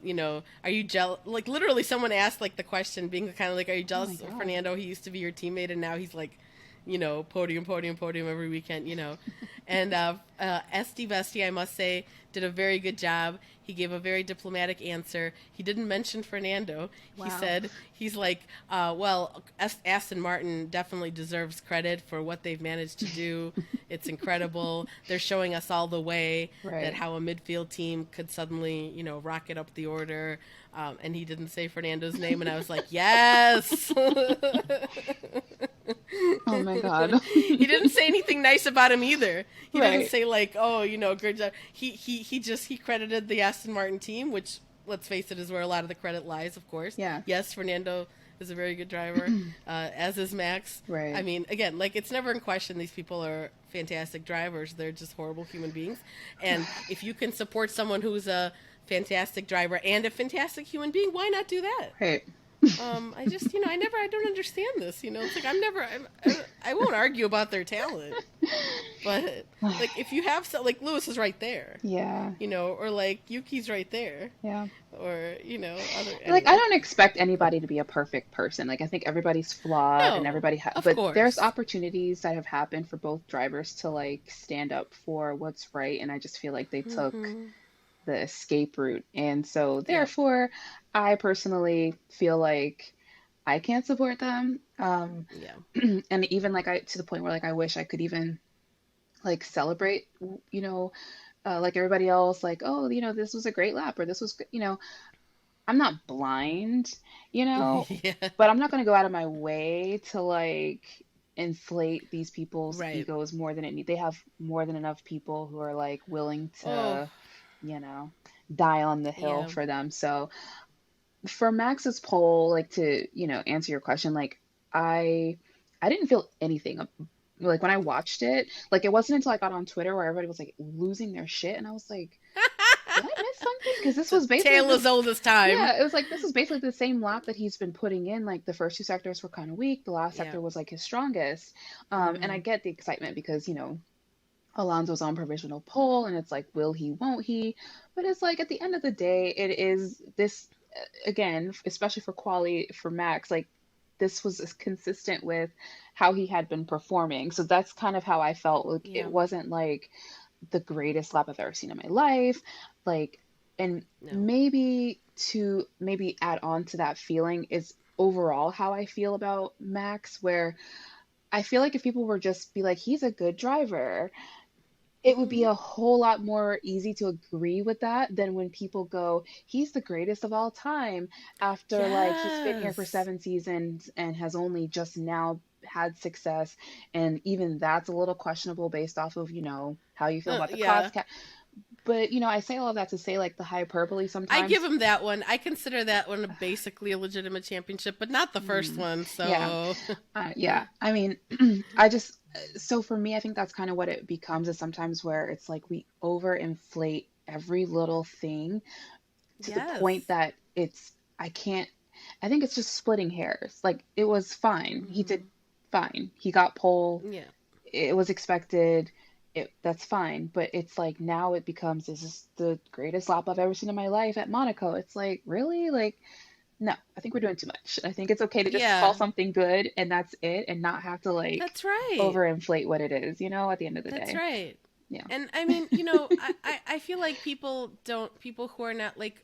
you jealous?" Like literally, someone asked like the question, being kind of like, "Are you Oh my jealous of God. Fernando? He used to be your teammate, and now he's like, podium, podium, podium every weekend." And Estie Bestie, I must say, did a very good job. He gave a very diplomatic answer. He didn't mention Fernando. He Wow. said, he's like, well, Aston Martin definitely deserves credit for what they've managed to do. It's incredible. They're showing us all the way that Right. how a midfield team could suddenly, rocket up the order. And he didn't say Fernando's name, and I was like, yes. Oh my God. He didn't say anything nice about him either. He didn't Right. say like, "Oh, good job." He credited the Aston Martin team, which let's face it is where a lot of the credit lies, of course. Yeah. Yes, Fernando is a very good driver, as is Max. I Right. mean, again, like it's never in question. These people are fantastic drivers. They're just horrible human beings. And if you can support someone who's a fantastic driver and a fantastic human being, why not do that? Right. I just, I don't understand this. It's like I won't argue about their talent, but like if you have like Lewis is right there, Yeah. or like Yuki's right there, Yeah. or other Like I anyway. don't expect anybody to be a perfect person. Like I think everybody's flawed and No, of but there's course. opportunities that have happened for both drivers to like stand up for what's right, and I just feel like they took Mm-hmm. the escape route. And so Yep. therefore, I personally feel like I can't support them. Yeah. And even like I to the point where like I wish I could even like celebrate, you know, like everybody else, like, oh, this was a great lap or this was, I'm not blind, you know, Yeah. but I'm not going to go out of my way to like inflate these people's Right. egos more than it need. They have more than enough people who are like willing Oh. to, you know, die on the hill Yeah. for them. So for Max's poll, like to, answer your question, like I I didn't feel anything like when I watched it, like it wasn't until I got on Twitter where everybody was like losing their shit and I was like, did I miss something? because this It's a was basically tale as this. old as time. Yeah, it was like this was basically the same lap that he's been putting in. Like the first two sectors were kind of weak. The last Yeah. sector was like his strongest. And I Hmm. get the excitement because Alonso's on provisional pole, and it's like, will he, won't he? But it's like at the end of the day, it is this again, especially for quali for Max, like this was consistent with how he had been performing. So that's kind of how I felt. Like it Yeah. wasn't like the greatest lap I've ever seen in my life. Like, and No. maybe add on to that feeling is overall how I feel about Max, where I feel like if people were just be like, he's a good driver, it would be Hmm. a whole lot more easy to agree with that than when people go, he's the greatest of all time after like he's been here for Yes. 7 seasons and has only just now had success. And even that's a little questionable based off of, how you feel about the Yeah. cost cap. But, I say all of that to say like the hyperbole I give sometimes. him that one. I consider that one basically a legitimate championship, but not the first Hmm, one. yeah. So, Yeah. I mean, so for me, I think that's kind of what it becomes is sometimes where it's like we overinflate every little thing to the point yes. that I can't, I think it's just splitting hairs. Like it was fine. He did Hmm. fine. He got pole. Yeah. It was expected. That's fine. But it's like now it becomes, this is the greatest lap I've ever seen in my life at Monaco. It's like, really? Like, no, I think we're doing too much. I think it's okay to just call Yeah. something good and that's it and not have to like That's right. overinflate what it is, at the end of the That's day. right. Yeah. And I mean, I feel like people who are not like,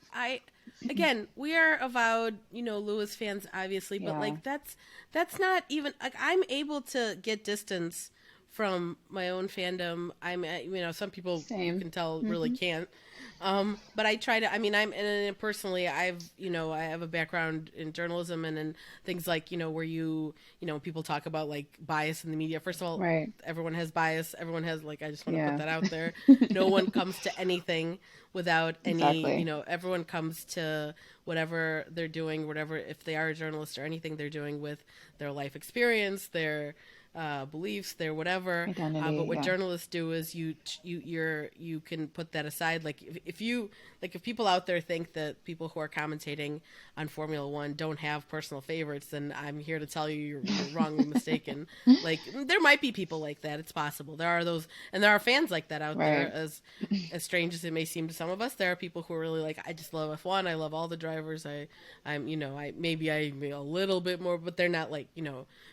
again, we are avowed, Lewis fans, obviously, but Yeah. like, that's not even, like, I'm able to get distance from my own fandom. Some people you Same. can tell really Hmm. can't. But I try to, and personally, I have a background in journalism and in things like, where people talk about like bias in the media. First of all, Right. everyone has bias. Everyone has, like, I just want to put Yeah. that out there. No one comes to anything without any, Exactly. everyone comes to whatever they're doing, whatever, if they are a journalist or anything they're doing with their life experience, their beliefs, their whatever. But Identity. what Yeah. journalists do is you can put that aside. Like if people out there think that people who are commentating on Formula One don't have personal favorites, then I'm here to tell you you're wrongly mistaken. Like there might be people like that. It's possible. There are those, and there are fans like that out there. Right. As strange as it may seem to some of us, there are people who are really like, I just love F1. I love all the drivers. I'm a little bit more, but they're not like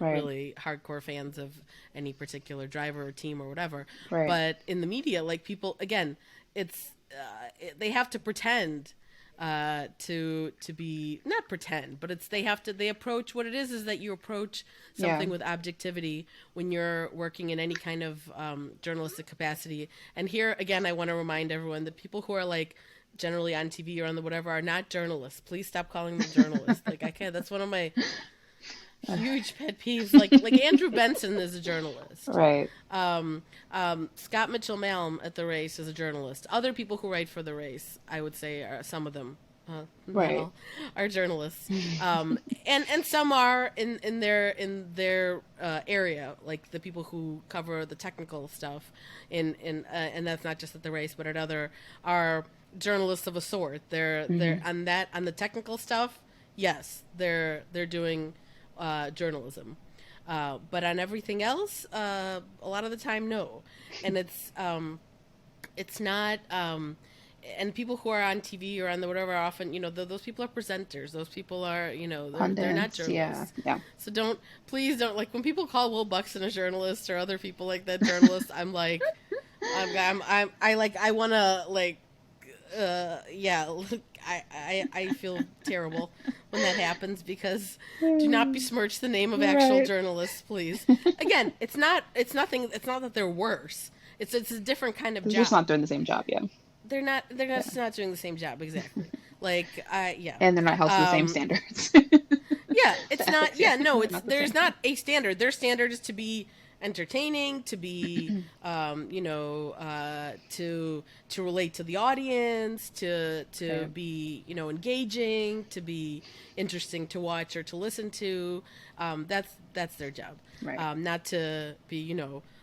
Right. really hardcore fans of any particular driver or team or whatever. Right. But in the media, like people, again, they have to pretend to be, not pretend, but they approach, what it is that you approach Yeah. something with objectivity when you're working in any kind of journalistic capacity. And here again, I want to remind everyone that people who are like generally on TV or on the whatever are not journalists. Please stop calling them journalists. Like I can't. That's one of my huge pet peeves. Like Andrew Benson is a journalist. Right. Scott Mitchell Malm at the race is a journalist. Other people who write for the race, I would say, are some of them. Not Right. all are journalists, and some are in their area, like the people who cover the technical stuff, and that's not just at the race, but at other are journalists of a sort. They're Hmm. on the technical stuff. Yes, they're doing journalism. But on everything else, a lot of the time, no. And it's not. And people who are on TV or on the whatever are often, those people are presenters. Those people are, they're not Pundits. Yeah. journalists. Yeah. So please don't, like when people call Will Buxton a journalist or other people like that journalists. I'm like, I want to like yeah, I feel terrible when that happens because do not besmirch the name of actual Right. journalists, please. Again, it's not that they're worse. It's a different kind of They're just not job. doing the same job. Yeah. They're Yeah. just not doing the same job exactly. Like yeah. And they're not held to the same Um standards. yeah, The it's not. ethics, yeah, Yeah, no, they're it's not the there's same. not a standard. Their standard is to be entertaining, to be, to relate to the audience, to Right. be, engaging, to be interesting to watch or to listen to. That's their job. Right. Not to be,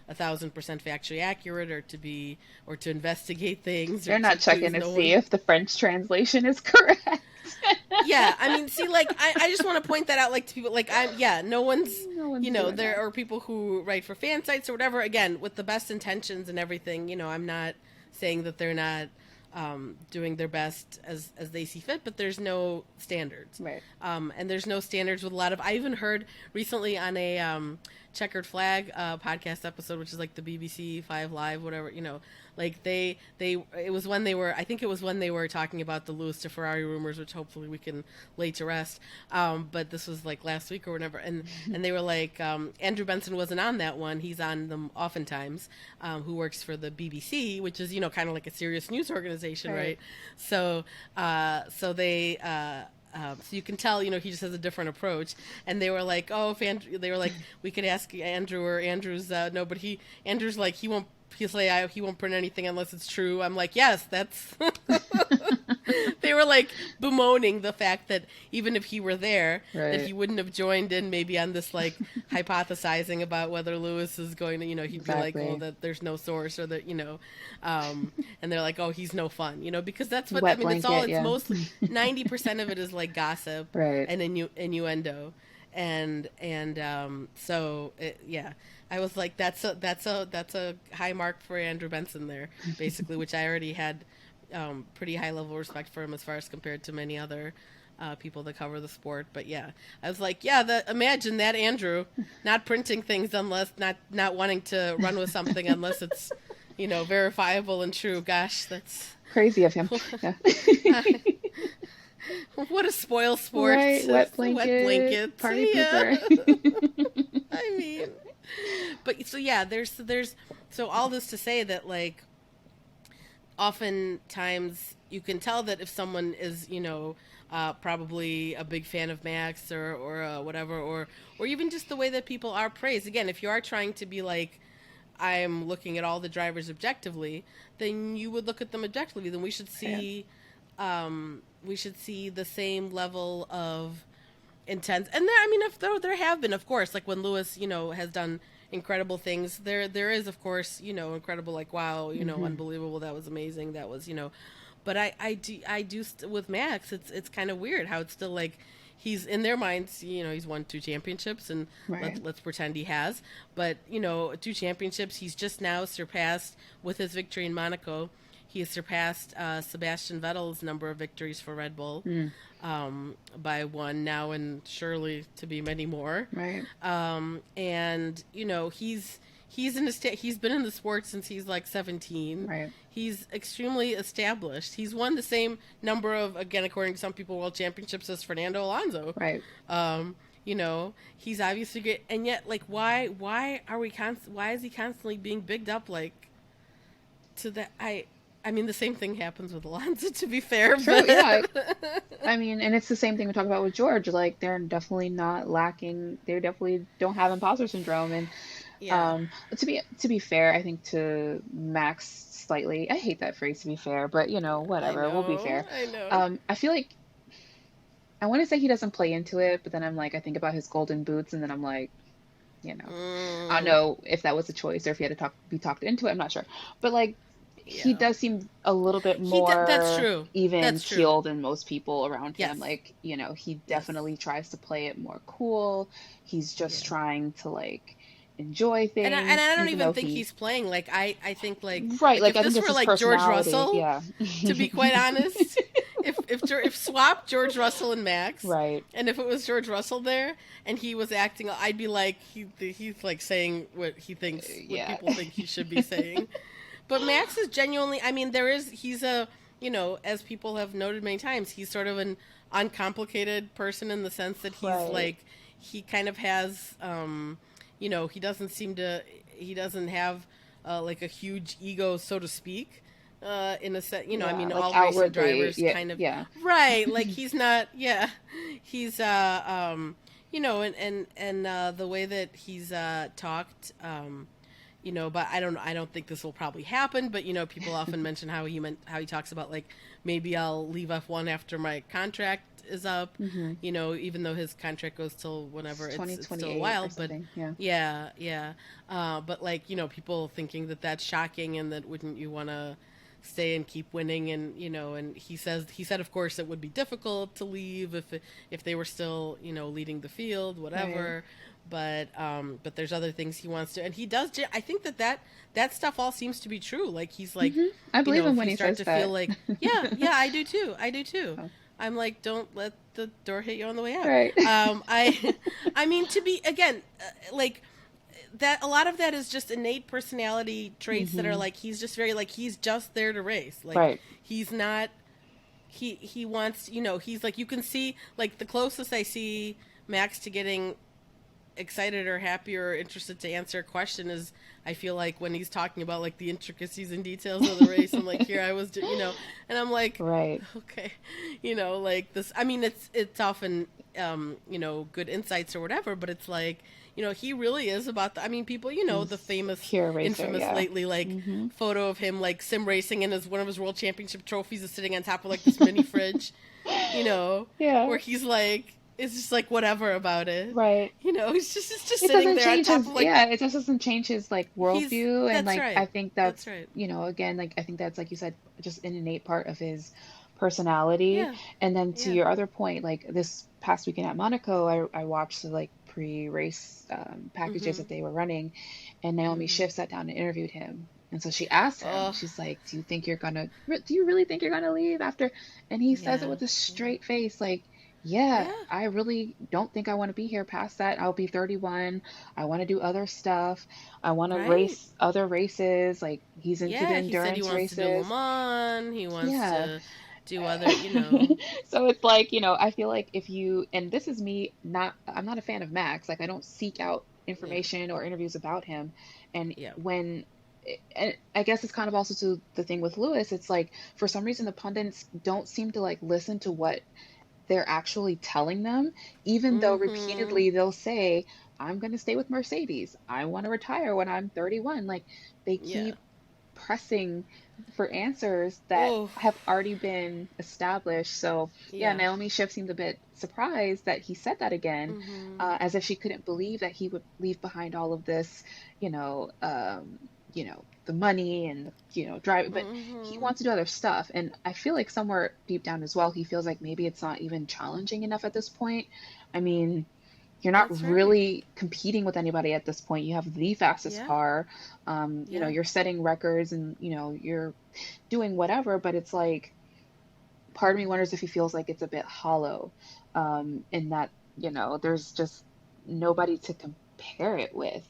1,000% factually accurate or to investigate things or They're to not checking please to no see one. if the French translation is correct. Yeah, I mean, see, like, I just want to point that out, like, to people, like, no one's, No one's doing there that. are people who write for fan sites or whatever, again, with the best intentions and everything, I'm not saying that they're not doing their best as they see fit, but there's no standards. Right. And there's no standards with a lot of, I even heard recently on a Checkered Flag podcast episode, which is like the BBC Five Live, whatever, like it was when they were, I think it was when they were talking about the Lewis to Ferrari rumors, which hopefully we can lay to rest. But this was like last week or whatever, and they were like, Andrew Benson wasn't on that one. He's on them oftentimes, who works for the BBC, which is kind of like a serious news organization, right? So they. So you can tell, he just has a different approach. And they were like, they were like, we could ask Andrew, or Andrew's, no, but Andrew's like, he won't print anything unless it's true. I'm like, yes, that's. They were like bemoaning the fact that even if he were there, that he wouldn't have joined in maybe on this like hypothesizing about whether Lewis is going to, he'd be like, oh, that there's no source, or that, and they're like, oh, he's no fun, because that's what, Wet blanket, it's mostly 90% of it is like gossip and innuendo. So I was like, that's a high mark for Andrew Benson there, basically, which I already had pretty high level respect for him as far as compared to many other people that cover the sport. But yeah, I was like, imagine that Andrew not printing things unless not wanting to run with something unless it's verifiable and true. Gosh, that's crazy of him. Yeah. What a spoil sport. Right, wet blanket, party pooper. I mean, but so yeah, there's so all this to say that like oftentimes you can tell that if someone is probably a big fan of Max or whatever, or even just the way that people are praised. Again, if you are trying to be like, I'm looking at all the drivers objectively, then you would look at them objectively. Then we should see the same level of intense. And there have been, of course, like when Lewis, has done incredible things. There is, of course, incredible, like, wow, unbelievable. That was amazing. That was, but I do with Max, it's kind of weird how it's still like, he's in their minds, he's won 2 championships, and let's pretend he has, but 2 championships. He's just now surpassed, with his victory in Monaco, he has surpassed Sebastian Vettel's number of victories for Red Bull by 1 now, and surely to be many more. Right. And he's been in the sport since he's like 17. Right. He's extremely established. He's won the same number of, again, according to some people, world championships as Fernando Alonso. Right. He's obviously great, and yet, like, why is he constantly being bigged up, like, to that? I mean, the same thing happens with Alonso, to be fair. True, yeah. I mean, and it's the same thing we talk about with George. Like, they're definitely not lacking. They definitely don't have imposter syndrome. And to be fair, I think to Max slightly, I hate that phrase, to be fair, but whatever, we'll be fair. I know. I feel like I want to say he doesn't play into it, but then I'm like, I think about his golden boots, and then I'm like, I don't know if that was a choice or if he had to be talked into it. I'm not sure, but like. Yeah. He does seem a little bit more that's true. Even keeled than most people around him. Yes. Like, he definitely tries to play it more cool. He's just trying to like enjoy things. And I don't even think he's playing. Like, I think like, right. Like, if I this think were like George Russell, yeah. To be quite honest, if swap George Russell and Max, right, and if it was George Russell there and he was acting, I'd be like, he's like saying what he thinks, what people think he should be saying. But Max is genuinely, he's a, as people have noted many times, he's sort of an uncomplicated person in the sense that he's like, he kind of has, he doesn't have like a huge ego, so to speak, in a sense, like all racing drivers kind of, right, like he's not, he's, and the way that he's talked, but I don't think this will probably happen. But people often mention how he talks about like, maybe I'll leave F1 after my contract is up, Mm-hmm. even though his contract goes till whenever, It's it's still a 2028 while, or but something. Yeah. yeah, yeah. But like, people thinking that that's shocking and that wouldn't you want to stay and keep winning, and and he said of course it would be difficult to leave if they were still leading the field, Right. whatever. But there's other things he wants to, and he does. I think that stuff all seems to be true. Like he's like, Mm-hmm. I believe him if when you he start says to feel that. like, yeah, yeah, I do too, I do too. Oh, I'm like, don't let the door hit you on the way out. right. I, I mean, to be again, like that. A lot of that is just innate personality traits that are Mm-hmm. like he's just very like he's just there to race. Like Right. he's not. He wants. He's like you can see like the closest I see Max to getting excited or happy or interested to answer a question is I feel like when he's talking about like the intricacies and details of the race. I'm like, here I was, and I'm like, Right. okay, like this. I mean, it's often good insights or whatever, but it's like he really is about the. I mean, people, the He's famous, pure racer. infamous Yeah. lately like Mm-hmm. photo of him like sim racing and one of his world championship trophies is sitting on top of like this mini fridge, Yeah. where he's like, it's just like whatever about it. Right. It's just It sitting doesn't there on change top his, of like yeah, it just doesn't change his like he's worldview. And that's like, right. I think That's that's, right. again, like, I think that's, like you said, just an innate part of his personality. Yeah. And then to Yeah. your other point, like this past weekend at Monaco, I watched the like pre-race packages Mhm. that they were running, and Naomi Mhm. Schiff sat down and interviewed him. And so she asked him, Oh, she's like, do you really think you're gonna leave after? And he says it yeah. with a Yeah. straight face, like, yeah, Yeah. I really don't think I want to be here past that. I'll be 31. I want to do other stuff. I want to Right? race other races. Like he's into the Yeah, he said he endurance wants to do Le races. Mans. He wants Yeah. to do other. So it's like, I feel like if you, and this is me, I'm not a fan of Max. Like I don't seek out Yeah. information or interviews about him. And Yeah. and I guess it's kind of also to the thing with Lewis, it's like for some reason the pundits don't seem to like listen to what they're actually telling them, even though Mhm. repeatedly they'll say, I'm going to stay with Mercedes. I want to retire when I'm 31. Like they Yeah. keep pressing for answers that Oh, have already been established. So, yeah, yeah. Naomi Schiff seemed a bit surprised that he said that again, Mhm. as if she couldn't believe that he would leave behind all of this, you know, um, the money and drive, but he Mhm. wants to do other stuff. And I feel like somewhere deep down as well, he feels like maybe it's not even challenging enough at this point. I mean, you're not That's right. really competing with anybody at this point. You have the fastest Yeah. car. Yeah. You're setting records and, you're doing whatever, but it's like part of me wonders if he feels like it's a bit hollow, in that, there's just nobody to compare it with.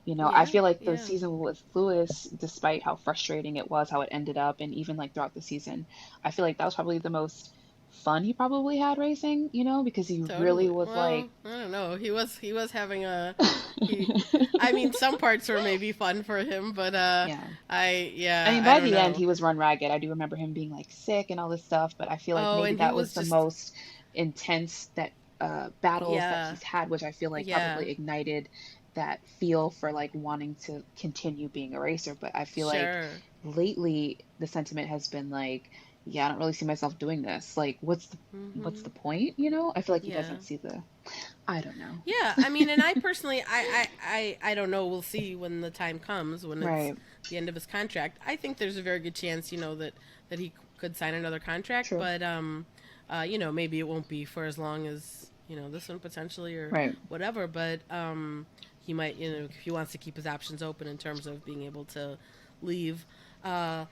I Yeah. feel like the Yeah. season with Lewis, despite how frustrating it was, how it ended up, and even like throughout the season, I feel like that was probably the most fun he probably had racing, because he really Totally. was like, Well, I don't know. He was having a he. I mean, some parts were maybe fun for him, but yeah. I yeah, mean, I by don't the end, know. he was run ragged. I do remember him being like sick and all this stuff, but I feel like Oh, maybe and he that was was the just most intense battles that yeah, he's had, which I feel like yeah, probably ignited that feel for like wanting to continue being a racer. But I feel like sure. lately the sentiment has been like, yeah, I don't really see myself doing this. Like, what's the Mhm. point? I feel like he Yeah. doesn't see the. I don't know. Yeah, I mean, and I personally, I don't know. We'll see when the time comes when it's Right. the end of his contract. I think there's a very good chance, that he could sign another contract, True. but maybe it won't be for as long as this one potentially or Right. whatever. But he might, if he wants to keep his options open in terms of being able to leave. Uh,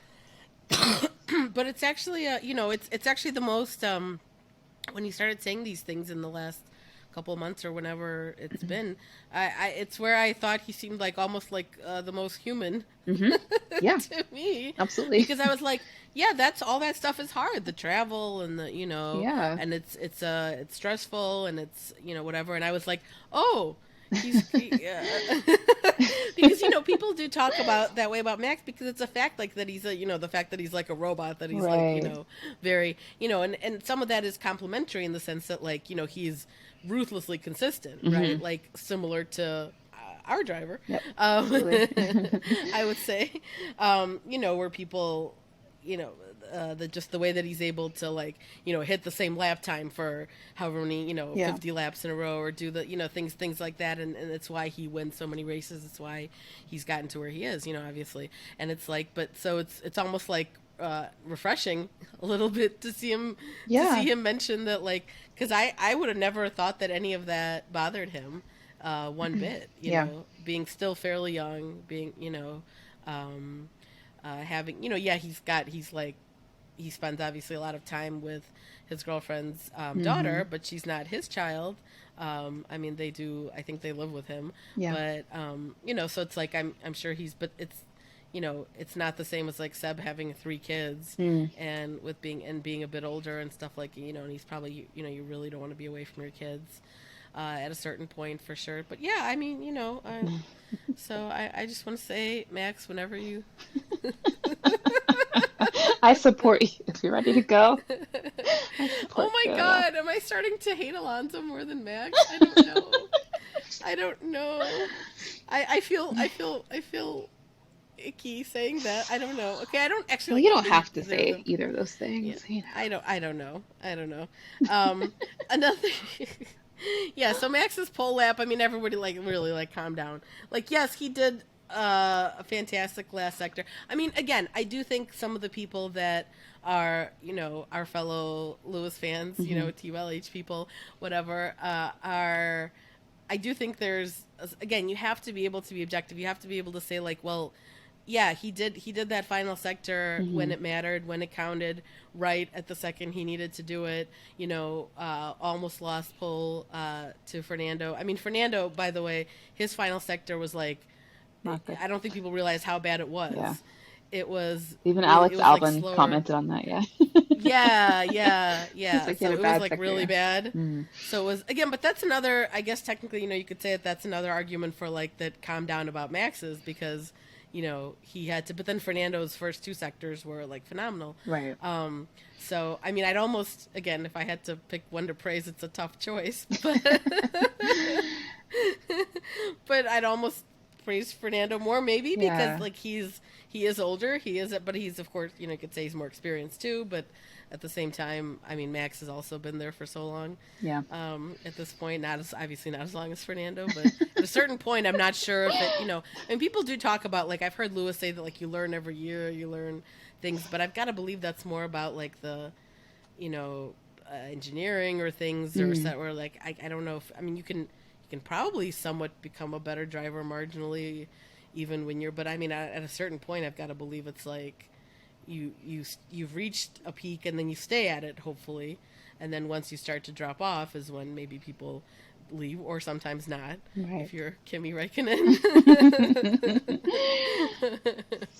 but it's actually, it's actually the most when he started saying these things in the last couple of months or whenever it's been, it's where I thought he seemed like almost like the most human Mm-hmm. Yeah. to me, Absolutely. because I was like, yeah, that's all that stuff is hard, the travel and the Yeah. and it's stressful and it's whatever, and I was like, oh. Because people do talk about that way about Max because it's a fact like that he's the fact that he's like a robot, that he's like Right. very and some of that is complimentary in the sense that like he's ruthlessly consistent, right, Mm-hmm. like similar to our driver, Yep. um, Absolutely. I would say, where people, you know, the just the way that he's able to, like, you know, hit the same lap time for however many, you know, Yeah. 50 laps in a row, or do the, you know, things like that, and it's why he wins so many races. It's why he's gotten to where he is, you know, obviously. And it's like, but so it's almost like refreshing a little bit to Yeah. see him mention that, like, because I would have never thought that any of that bothered him one bit, you Yeah. know, being still fairly young, being, you know, um, having, you know, yeah, he's like, he spends obviously a lot of time with his girlfriend's Hmm. daughter, but she's not his child. I mean, they do. I think they live with him, Yeah. but you know, so it's like I'm sure he's, but it's, you know, it's not the same as like Seb having three kids Mm. and with being a bit older and stuff, like, you know, and he's probably, you know, you really don't want to be away from your kids at a certain point for sure. But yeah, I mean, you know, so I just want to say, Max, whenever you I support you if you're ready to go. I Oh support my you. Yeah. god, am I starting to hate Alonso more than Max? I don't know. I don't know. I feel icky saying that. I don't know. Okay, I don't actually Well, you like don't hate have to either of say them. either of those Yeah. things, you know. I don't know. I don't know. Um another Yeah, so Max's pole lap, I mean, everybody like really like calm down. Like, yes, he did a fantastic last sector. I mean, again, I do think some of the people that are, you know, our fellow Lewis fans, you Hmm. know, TLH people, whatever, are, I do think there's, again, you have to be able to be objective. You have to be able to say, like, well, yeah, he did that final sector when Hmm. it mattered, when it counted, right at the second he needed to do it. You know, almost lost pole to Fernando. I mean, Fernando, by the way, his final sector was like, Not good. I don't think people realize how bad it Yeah. was. It was Even it Alex was like Albon slower. commented on that, yeah. Yeah, yeah, He's yeah. like, he had So a it was bad like sector, really yeah. bad. Mm. So it was, again, but that's another, I guess technically, you know, you could say that that's another argument for like that calm down about Max's, because, you know, he had to, but then Fernando's first two sectors were like phenomenal. Right. Um so I mean, I'd almost, again, if I had to pick one to praise, it's a tough choice, but but I'd almost praise Fernando more, maybe because Yeah. like he is older, he is, but he's, of course, you know, you could say he's more experienced too, but at the same time, I mean, Max has also been there for so long. Yeah. At this point, not as, obviously not as long as Fernando, but at a certain point, I'm not sure if it, you know, and people do talk about, like, I've heard Lewis say that, like, you learn every year, you learn things, but I've got to believe that's more about like the, you know, engineering or things, or Mm. set where, like, I don't know if, I mean, you can probably somewhat become a better driver marginally, even when you're, but I mean, at a certain point, I've got to believe it's like you've reached a peak and then you stay at it, hopefully, and then once you start to drop off is when maybe people leave, or sometimes not, Right. if you're Kimi Räikkönen.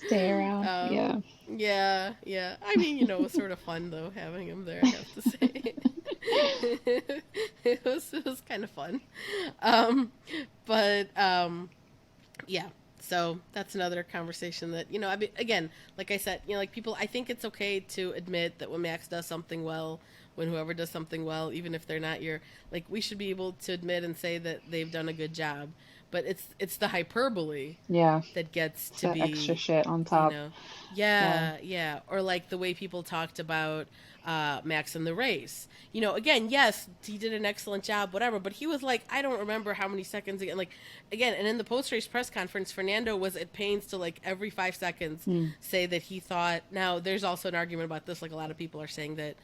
Stay around. um, Yeah. yeah, yeah. I mean, you know, it was sort of fun though having him there, I have to say. It was kind of fun. Um, but yeah, so that's another conversation that, you know, I mean, again, like I said, you know, like, people, I think it's okay to admit that when Max does something well, when whoever does something well, even if they're not your, like, we should be able to admit and say that they've done a good job, but it's the hyperbole Yeah. that gets It's to that extra be, shit on you top. know, Yeah. yeah, yeah, or like the way people talked about Max in the race. You know, again, yes, he did an excellent job, whatever, but he was like, I don't remember how many seconds again. Like, again, and in the post race press conference, Fernando was at pains to, like, every 5 seconds Mm. say that he thought. Now, there's also an argument about this. Like, a lot of people are saying that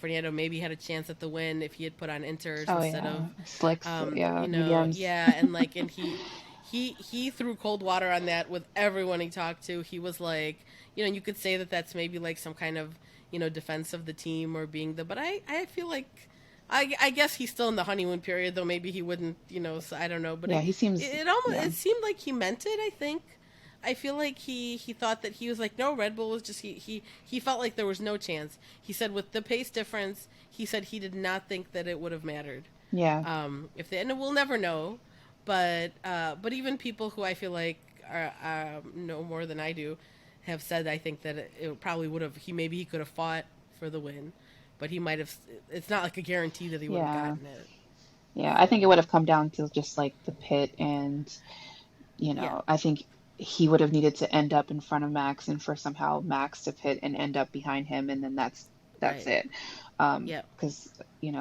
Fernando maybe had a chance at the win if he had put on inters Oh instead yeah. of, Slicks, yeah, you know, mediums. yeah, and like, and he threw cold water on that with everyone he talked to. He was like, you know, you could say that that's maybe like some kind of, you know, defense of the team or being the, but I feel like, I guess he's still in the honeymoon period, though maybe he wouldn't, you know, so I don't know, but Yeah, he seems, it almost, yeah. it seemed like he meant it, I think. I feel like he thought that he was like, no, Red Bull was just, he felt like there was no chance. He said with the pace difference, he said he did not think that it would have mattered. Yeah. If they, and we'll never know, but even people who I feel like know more than I do have said, I think that it probably would have, he could have fought for the win, but he might have, it's not like a guarantee that he would have Yeah. gotten it. Yeah. I think it So would have come down to just like the pit and, yeah, I think he would have needed to end up in front of Max and for somehow Max to pit and end up behind him, and then that's Right. it. Yep. Because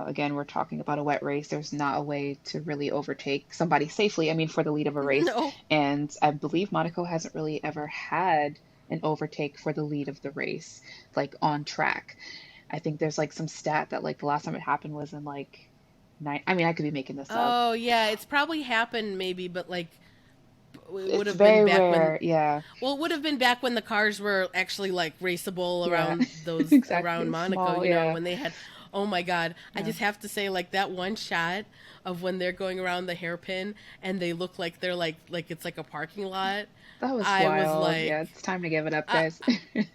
again, we're talking about a wet race. There's not a way to really overtake somebody safely. I mean, for the lead of a race, No. and I believe Monaco hasn't really ever had an overtake for the lead of the race, like on track. I think there's like some stat that like the last time it happened was in like nine. I mean, I could be making this up. Oh yeah, it's probably happened maybe, but like it would It's have been very back when. rare. Yeah, Well, it would have been back when the cars were actually like raceable yeah, around those around exactly. Monaco, Small. Yeah, when they had. Oh my God! I yeah. just have to say, like that one shot of when they're going around the hairpin and they look like they're like it's like a parking lot. That was I was wild. like, Yeah, it's time to give it up, I, guys.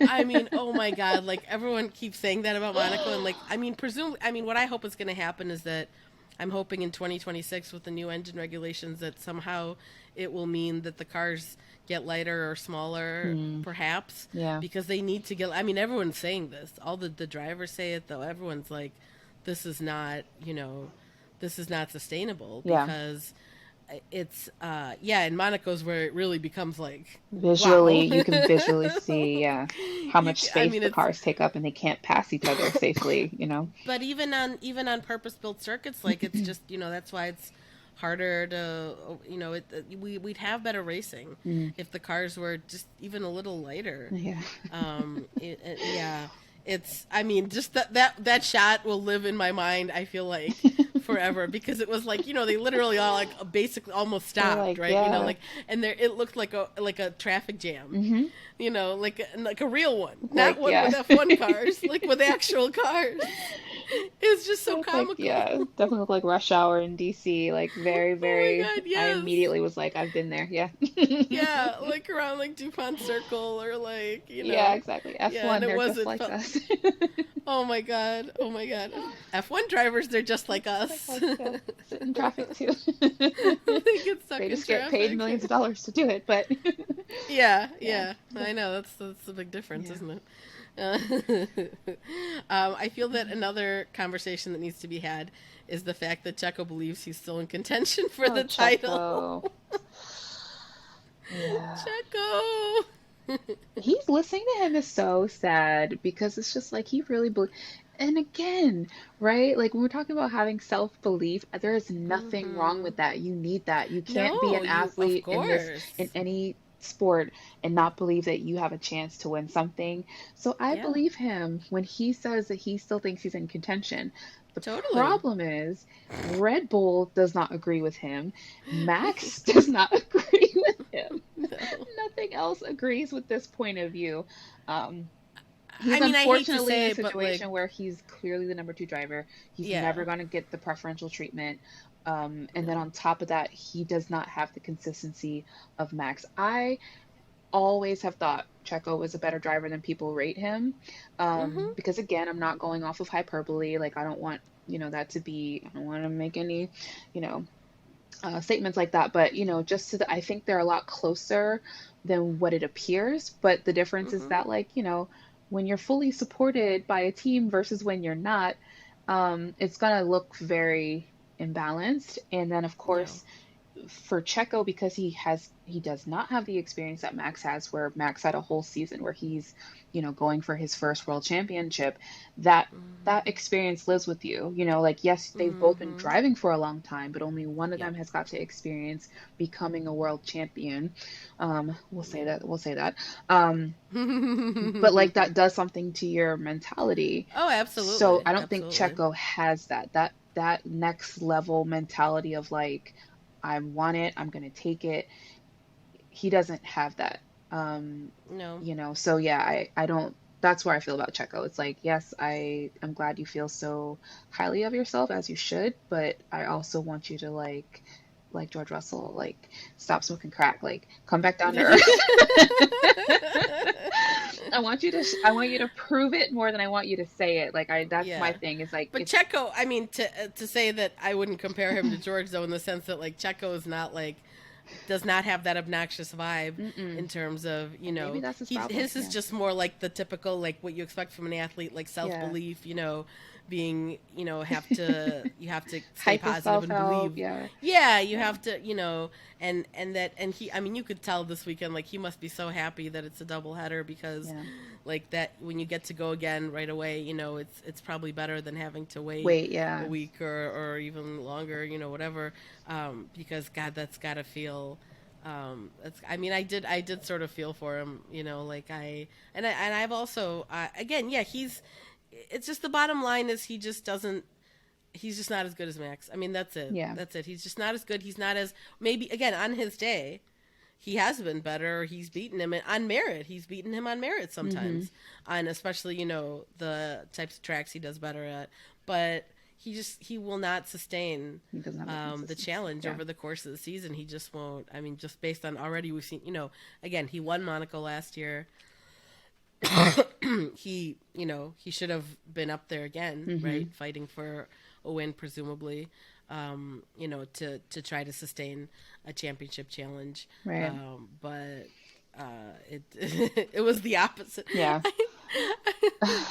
I mean, oh my God! Like everyone keeps saying that about Monaco, and like, I mean, what I hope is going to happen is that I'm hoping in 2026 with the new engine regulations that somehow it will mean that the cars get lighter or smaller, Hmm. perhaps, Yeah, because they need to get. I mean, everyone's saying this. All the drivers say it though. Everyone's like, this is not, this is not sustainable yeah. because it's yeah, in Monaco's where it really becomes like Visually, wow. you can visually see, yeah, how much I space mean the it's cars take up and they can't pass each other safely. but even on purpose built circuits, like it's just that's why it's harder to we'd have better racing Mm, if the cars were just even a little lighter. yeah. Yeah, it's I mean just that shot will live in my mind. I feel like forever because it was like they literally all like basically almost They're stopped, like, right, yeah. like, and there it looked like a traffic jam, Hmm. like a real one, not Like, one yeah. with F1 cars, like with actual cars. It's just so It's like, comical. yeah, definitely look like rush hour in DC. Like, very, Oh my very. God, I yes. immediately was like, I've been there. Yeah. Yeah, like around like DuPont Circle or like, Yeah, exactly. yeah, and F1, it they're just wasn't like felt. us. Oh my God. Oh my God. F1 drivers, they're just like Just like us. us, yeah. Sit in traffic too. They get stuck They in just get paid traffic. millions of dollars to do it, but Yeah, yeah. yeah. I know that's the big difference, Yeah. isn't it? Uh, I feel that another conversation that needs to be had is the fact that Checo believes he's still in contention for Oh, the title. Checo. Yeah. Checo. He's listening to him is so sad because it's just like he really and again, right? Like when we're talking about having self-belief, there is nothing wrong Hmm. with that. You need that. You can't be No, an of athlete in course. any sport and not believe that you have a chance to win something. So I Yeah, believe him when he says that he still thinks he's in contention. The totally. problem is Red Bull does not agree with him. Max does not agree with him. No. Nothing else agrees with this point of view. Um, I he's mean, I hate to unfortunately in say a it, but like, situation where he's clearly the number two driver. He's yeah, never going to get the preferential treatment. And then no. on top of that, he does not have the consistency of Max. I always have thought Checo was a better driver than people rate him. Mhm. Because again, I'm not going off of hyperbole. Like I don't want, that to be, I don't want to make any, you know, statements like that, but just so that I think they're a lot closer than what it appears. But the difference is Mhm. that, like, when you're fully supported by a team versus when you're not, it's gonna look very imbalanced. And then, of No. course, for Checo, because he does not have the experience that Max has, where Max had a whole season where he's, going for his first world championship, that that Mhm. experience lives with you. Like, yes, they've both been Mhm. driving for a long time, but only one of Yep. them has got to experience becoming a world champion. Yeah. We'll say that. But like that does something to your mentality. Oh, So absolutely. I don't think Absolutely. Checo has that next level mentality of like, I want it, I'm gonna take it. He doesn't have that. No. So yeah, I don't that's where I feel about Checo. It's like, yes, I'm glad you feel so highly of yourself as you should, but I also want you to like George Russell, like stop smoking crack, like come back down to earth. I want you to prove it more than I want you to say it. Like that's my Yeah. thing. Is like But if Checo, I mean, to say that I wouldn't compare him to George though, in the sense that like Checo is not like does not have that obnoxious vibe mm-mm. in terms of And maybe that's his he problem. his is Yeah. just more like the typical like what you expect from an athlete, like self Yeah. belief, being, you have to stay Hype positive yourself and out. believe. Yeah. Yeah, you Yeah. have to, and he, I mean, you could tell this weekend, like, he must be so happy that it's a double header, because Yeah. like that, when you get to go again right away, it's probably better than having to wait Wait. a Yeah. week or even longer, whatever. Because God, that's gotta feel. That's. I mean, I did sort of feel for him, like I've also, again, yeah, he's. It's just, the bottom line is, he just doesn't. He's just not as good as Max. I mean, that's it. Yeah. That's it. He's just not as good. He's not as, maybe, again, on his day, he has been better. He's beaten him on merit. He's beaten him on merit Mm-hmm. sometimes, on especially, the types of tracks he does better at. But he will not sustain He doesn't have the the consistency. challenge Yeah. over the course of the season. He just won't. I mean, just based on, already we've seen, again, he won Monaco last year. He should have been up there again, Mm-hmm. right, fighting for a win, presumably, to try to sustain a championship challenge. Right. But it it was the opposite. Yeah.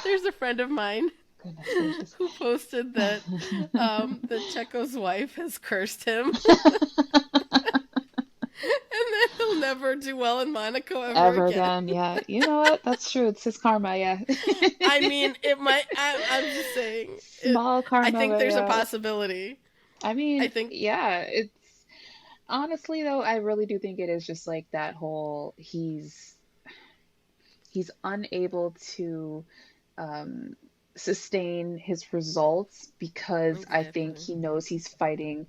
There's a friend of mine Goodness gracious. who posted that Checo's wife has cursed him, and that he'll never do well in Monaco ever Ever again. again. Yeah. You know what? That's true. It's his karma. Yeah. I mean, it might. I'm just saying. Small I karma, think but there's a yeah. possibility. I I mean, think. yeah, it's honestly though, I really do think it is just like that whole he's unable to um sustain his results because I think Exactly. he knows he's fighting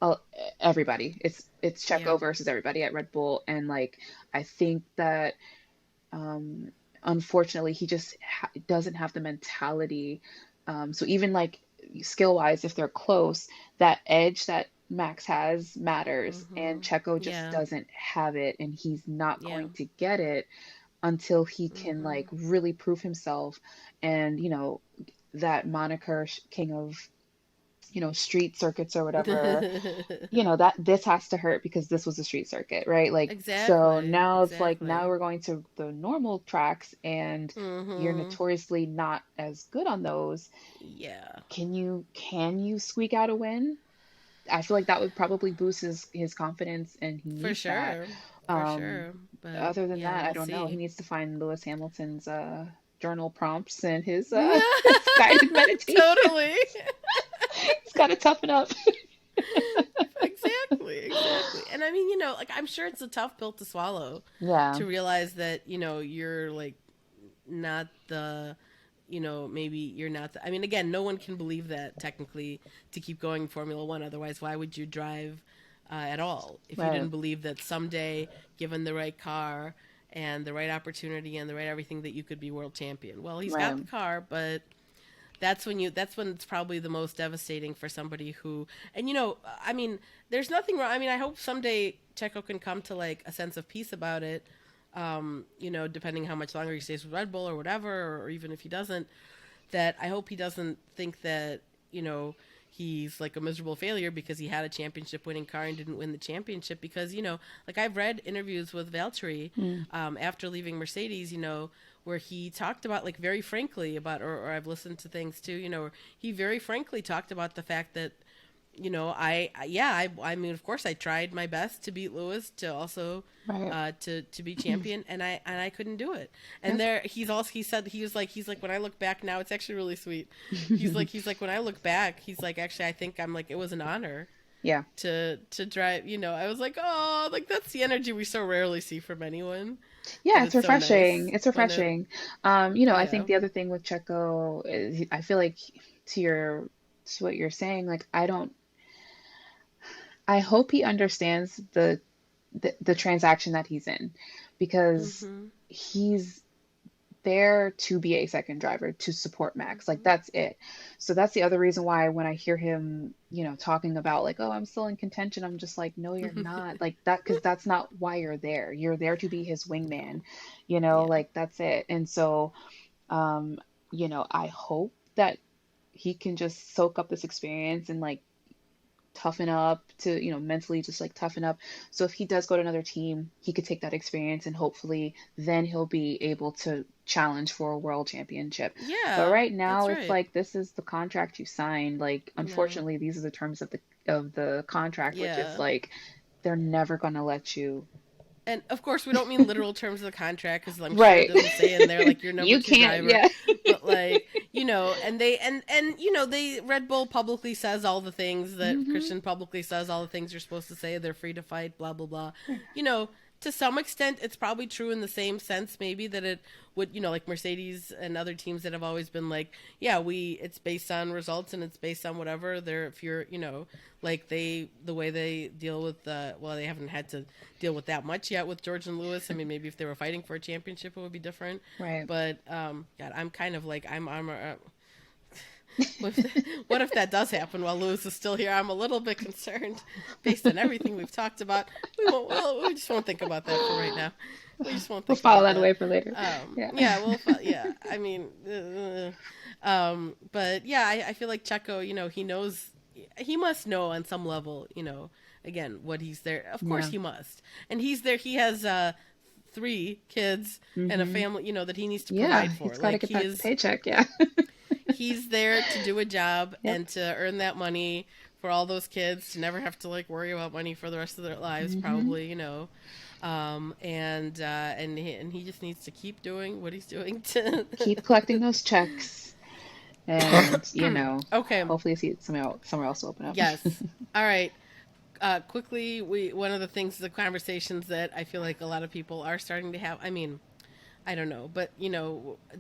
uh, everybody. It's Yeah. Checo versus everybody at Red Bull, and like I think that um unfortunately he just doesn't have the mentality. So even like skill wise, if they're close, that edge that Max has matters, and Mhm. Checo just Yeah. doesn't have it, and he's not Yeah. going to get it until he can like Mhm. really prove himself. And that moniker, king of street circuits or whatever, that this has to hurt because this was a street circuit, right? Like, so Exactly. now it's like now Exactly. we're going to the normal tracks, and you're Mhm. notoriously not as good on those. Yeah. Can you squeak out a win? I feel like that would probably boost his confidence, and he For needs that. sure. For um sure. But Other than yeah, that, I we'll don't know. He see. needs to find Lewis Hamilton's journal prompts and his his guided meditation. Totally. He's got to toughen up. Exactly, exactly. And I mean, like, I'm sure it's a tough pill to swallow, Yeah. to realize that, you're like not the, maybe you're not the, I mean, again, no one can believe that technically, to keep going in Formula One. Otherwise, why would you drive at all if you Right. didn't believe that someday, given the right car and the right opportunity and the right everything, that you could be world champion? Well, he's got Right. the car, but that's when it's probably the most devastating for somebody who, and I mean, there's nothing wrong. I mean, I hope someday Checo can come to like a sense of peace about it. Depending how much longer he stays with Red Bull or whatever, or even if he doesn't, that I hope he doesn't think that, he's like a miserable failure because he had a championship winning car and didn't win the championship. Because, like, I've read interviews with Valtteri Mm. after leaving Mercedes, where he talked about, like, very frankly about, or I've listened to things too, where he very frankly talked about the fact that, I mean, of course, I tried my best to beat Lewis, to also Right. to be champion, and I couldn't do it. And Yep. there, he said, he's like, when I look back now, it's actually really sweet. He's like, when I look back, he's like, actually, I think I'm like, it was an honor Yeah. to drive. I was like, oh, like, that's the energy we so rarely see from anyone, but Yeah, it's it's so refreshing. nice It's when it. refreshing. I think Yeah. the other thing with Checo is I feel like to what you're saying, like I hope he understands the transaction that he's in, because Mhm. he's there to be a second driver to support Max. Like Mhm. that's it. So that's the other reason why when I hear him, talking about like, oh, I'm still in contention, I'm just like, no, you're not. Like that, because that's not why you're there. You're there to be his wingman, Yeah. like that's it. And so, um, I hope that he can just soak up this experience and like toughen up, to, mentally just like toughen up. So if he does go to another team, he could take that experience and hopefully then he'll be able to challenge for a world championship. But Yeah, right now that's it's right. like this is the contract you signed. Like No. unfortunately these are the terms of the contract, which is Yeah. like they're never gonna let you. And of course, we don't mean literal terms of the contract, because I'm sure it Right. doesn't say in there like your number You two can't, driver, yeah. but like, and they and they Red Bull publicly says all the things that Hmm. Christian publicly says, all the things you're supposed to say. They're free to fight, blah blah blah. Yeah. You know, to some extent, it's probably true in the same sense, maybe that it would, like Mercedes and other teams that have always been like, yeah, it's based on results and it's based on whatever. They're if you're, like the way they deal with well, they haven't had to deal with that much yet with George and Lewis. I mean, maybe if they were fighting for a championship, it would be different. Right. But God, I'm kind of like I'm what if that does happen while Lewis is still here? I'm a little bit concerned, based on everything we've talked about. We just won't think about that for right now. We just won't We'll think file about that that. away for later. Yeah. Yeah, yeah. I mean, but yeah, I feel like Checo, he knows, he must know on some level, again, what he's there. Of course Yeah. he must. And he's there. He has 3 kids and a Hmm. family, that he needs to Yeah, provide for. he's got to Like get that is paycheck. Yeah. he's there to do a job Yep. and to earn that money for all those kids to never have to like worry about money for the rest of their lives, Hmm. probably, and he just needs to keep doing what he's doing to Keep collecting those checks, and Okay. hopefully see somewhere else will open up. Yes. All right. Quickly, one of the things, the conversations that I feel like a lot of people are starting to have. I mean, I don't know, but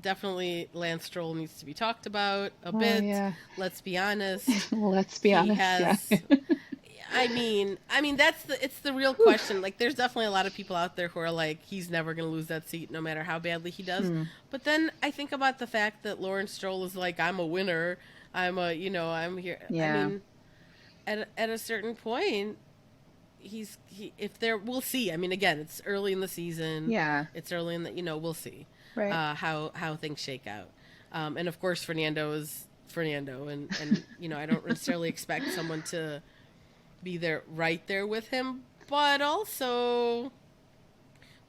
definitely Lance Stroll needs to be talked about a Oh bit. yeah. Let's be honest. Let's be He honest. Yeah. has. I mean, it's the real Whew. question. Like, there's definitely a lot of people out there who are like, he's never going to lose that seat, no matter how badly he does. Hmm. But then I think about the fact that Lawrence Stroll is like, I'm a winner. I'm here. I Yeah. mean, at a certain point, if there, we'll see. I mean, again, it's early in the season. Yeah. It's early in the, we'll see Right. how things shake out. And of course, Fernando is Fernando, and I don't necessarily expect someone to be there right there with him, but also,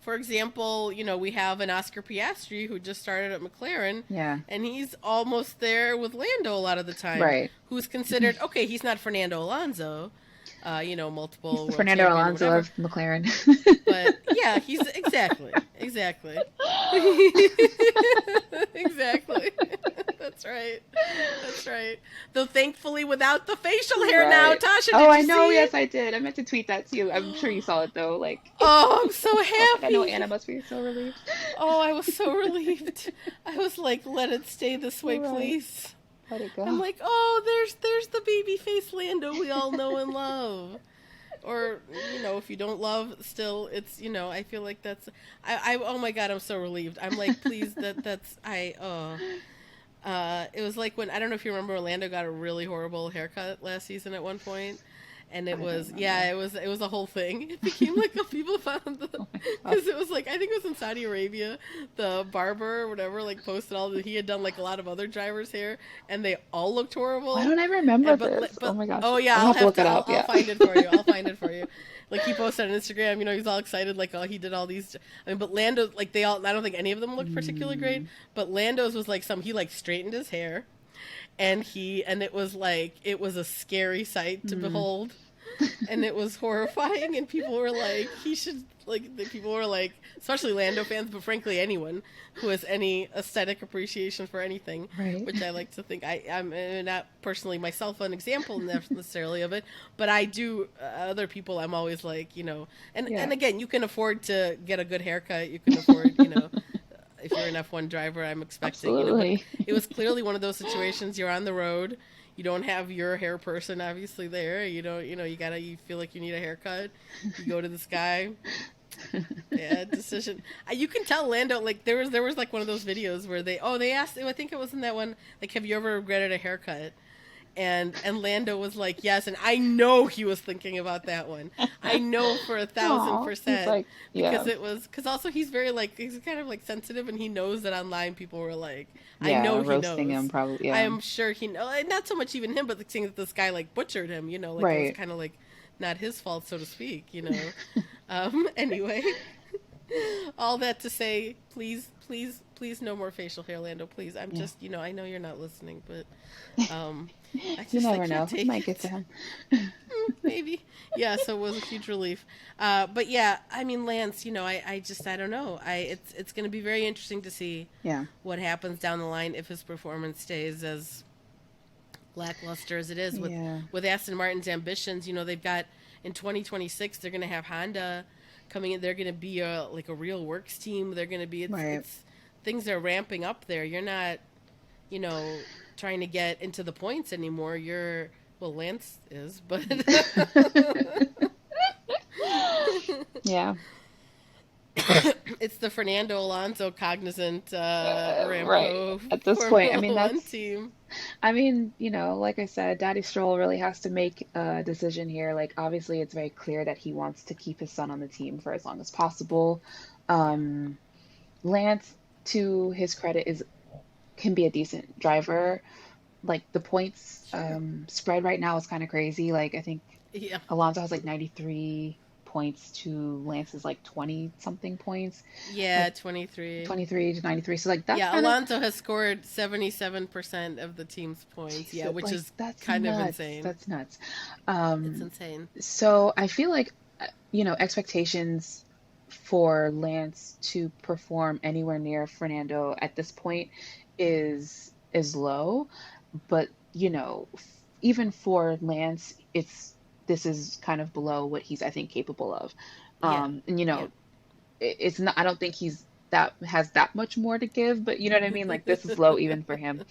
for example, we have an Oscar Piastri who just started at McLaren, Yeah. and he's almost there with Lando a lot of the time, Right. who's considered, okay, he's not Fernando Alonso, He's multiple the world Fernando champion or Alonso whatever, of McLaren. but yeah, he's exactly. Exactly. That's right. That's right. Though thankfully without the facial hair now, Right. Tasha, Oh, did I you know. see Yes, it? I did. I meant to tweet that to you. I'm sure you saw it though. Like, Oh, I'm so I know Anna happy. must be so relieved. Oh, I was so relieved. I was like, let it stay this way, Right. please. Let it I'm go. like, oh, there's the baby face Lando we all know and love. Or if you don't love, still it's I feel like that's I oh my God, I'm so relieved. I'm like, please, that's I oh it was like when, I don't know if you remember, Orlando got a really horrible haircut last season at one point, and it I don't was, remember. it was a whole thing. It became like, people found the, Oh my God. because it was like, I think it was in Saudi Arabia, the barber or whatever like posted all the, he had done like a lot of other drivers' hair, and they all looked Why horrible. don't I remember And this? Oh but my gosh. oh yeah, I'm gonna I'll have to have look to it up. I'll Yeah. find it for you. I'll find it for you. Like, he posted on Instagram, he's all excited, like, oh, he did all these. I mean, but Lando, like, they all, I don't think any of them looked particularly great, Mm. but Lando's was like he like straightened his hair, and it was like, it was a scary sight to Mm. behold, and it was horrifying, and people were like, he should, like, the people were like, especially Lando fans, but frankly anyone who has any aesthetic appreciation for anything, Right. which I like to think, I'm not personally myself an example necessarily of it, but I do, other people, I'm always like, Yeah. and again, you can afford to get a good haircut, you can afford, if you're an F1 driver, I'm expecting, but Absolutely. it was clearly one of those situations. You're on the road. You don't have your hair person obviously there. You don't, you feel like you need a haircut. You go to this guy. Yeah, decision. You can tell Lando, like, there was like one of those videos where they asked, I think it was in that one, like, have you ever regretted a haircut? And Lando was like, yes, and I know he was thinking about that one. I know for a thousand Oh, he's percent like, because yeah, it was because also he's very like he's kind of like sensitive, and he knows that online people were like, I yeah, know he roasting him knows. probably, I yeah. am sure he know, and not so much even him, but like seeing that this guy like butchered him, like it was Right. kind of like not his fault, so to speak. Anyway, all that to say, please, please, please, no more facial hair, Lando. Please, I'm Yeah. just, I know you're not listening, but um, You I never can't know. It take might get to it. him. Maybe. Yeah, so it was a huge relief. But yeah, I mean, Lance, I just, I don't know. It's going to be very interesting to see Yeah. what happens down the line if his performance stays as lackluster as it is Yeah. with Aston Martin's ambitions. They've got in 2026 they're going to have Honda coming in. They're going to be like a real works team. They're going to be Right. it's things are ramping up there. You're not, you know, trying to get into the points anymore. You're well, Lance is, but Yeah. it's the Fernando Alonso cognizant Right. Ramco At this point, I Formula mean, One that's, team. I mean, like I said, Daddy Stroll really has to make a decision here. Like, obviously, it's very clear that he wants to keep his son on the team for as long as possible. Yeah, Um, Lance, to his credit, is can be a decent driver. Like the points sure. spread right now is kind of crazy. Like I think Yeah, Alonso has like 93 points to Lance's like 20 something points, yeah, like 23. 23 to 93. So like that's Yeah, kind of Alonso has scored 77% of the team's points. Yeah, Jesus, which like is that's kind of nuts. insane. That's nuts. It's Um, insane. so I feel like expectations for Lance to perform anywhere near Fernando at this point is low, but even for Lance, this is kind of below what he's I think capable of. Yeah, And yeah. it's not I don't think he's that has that much more to give, but you know what I mean? Like this is low even for him.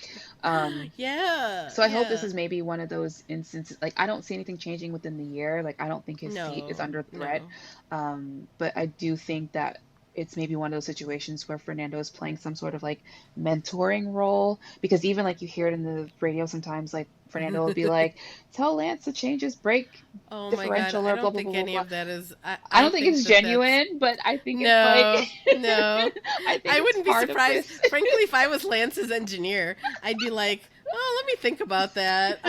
Um, Yeah, so I hope this yeah. is maybe one of those instances. Like I don't see anything changing within the year. Like I don't think his seat is No, under threat. no. But I do think that it's maybe one of those situations where Fernando is playing some sort of like mentoring role because even like you hear it in the radio sometimes, like Fernando will be like, "Tell Lance to change his brake Oh my God, differential I or blah don't blah blah think blah any blah." of that is. I I I don't think think it's that that's genuine, but I think it's like no, no. I think I it's wouldn't be part of surprised. this. Frankly, if I was Lance's engineer, I'd be like, "Oh, let me think about that."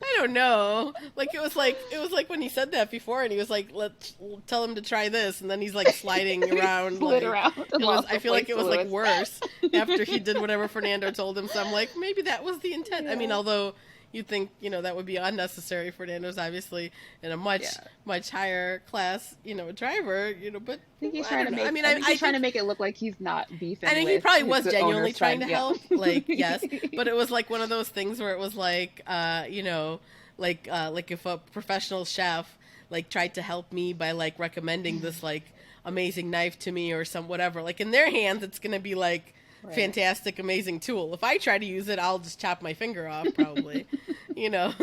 I don't know. Like it was like when he said that before, and he was like, "Let's tell him to try this," and then he's like sliding He around. slid Like around and it was. lost I the feel like place it to was like Lewis. worse after he did whatever Fernando told him. So I'm like, maybe that was the intent. I mean, Yeah. although you think that would be unnecessary. Fernando's obviously in a much Yeah. much higher class driver. But I think he's I trying don't to know. I make mean, I I think I he's trying to think make it look like he's not and beefing he with probably his was the genuinely owner's trying son. to Yep. help. Like yes, but it was like one of those things where it was like like if a professional chef like tried to help me by like recommending this like amazing knife to me or some whatever. Like in their hands, it's gonna be like Right. fantastic, amazing tool. If I try to use it, I'll just chop my finger off probably. You know,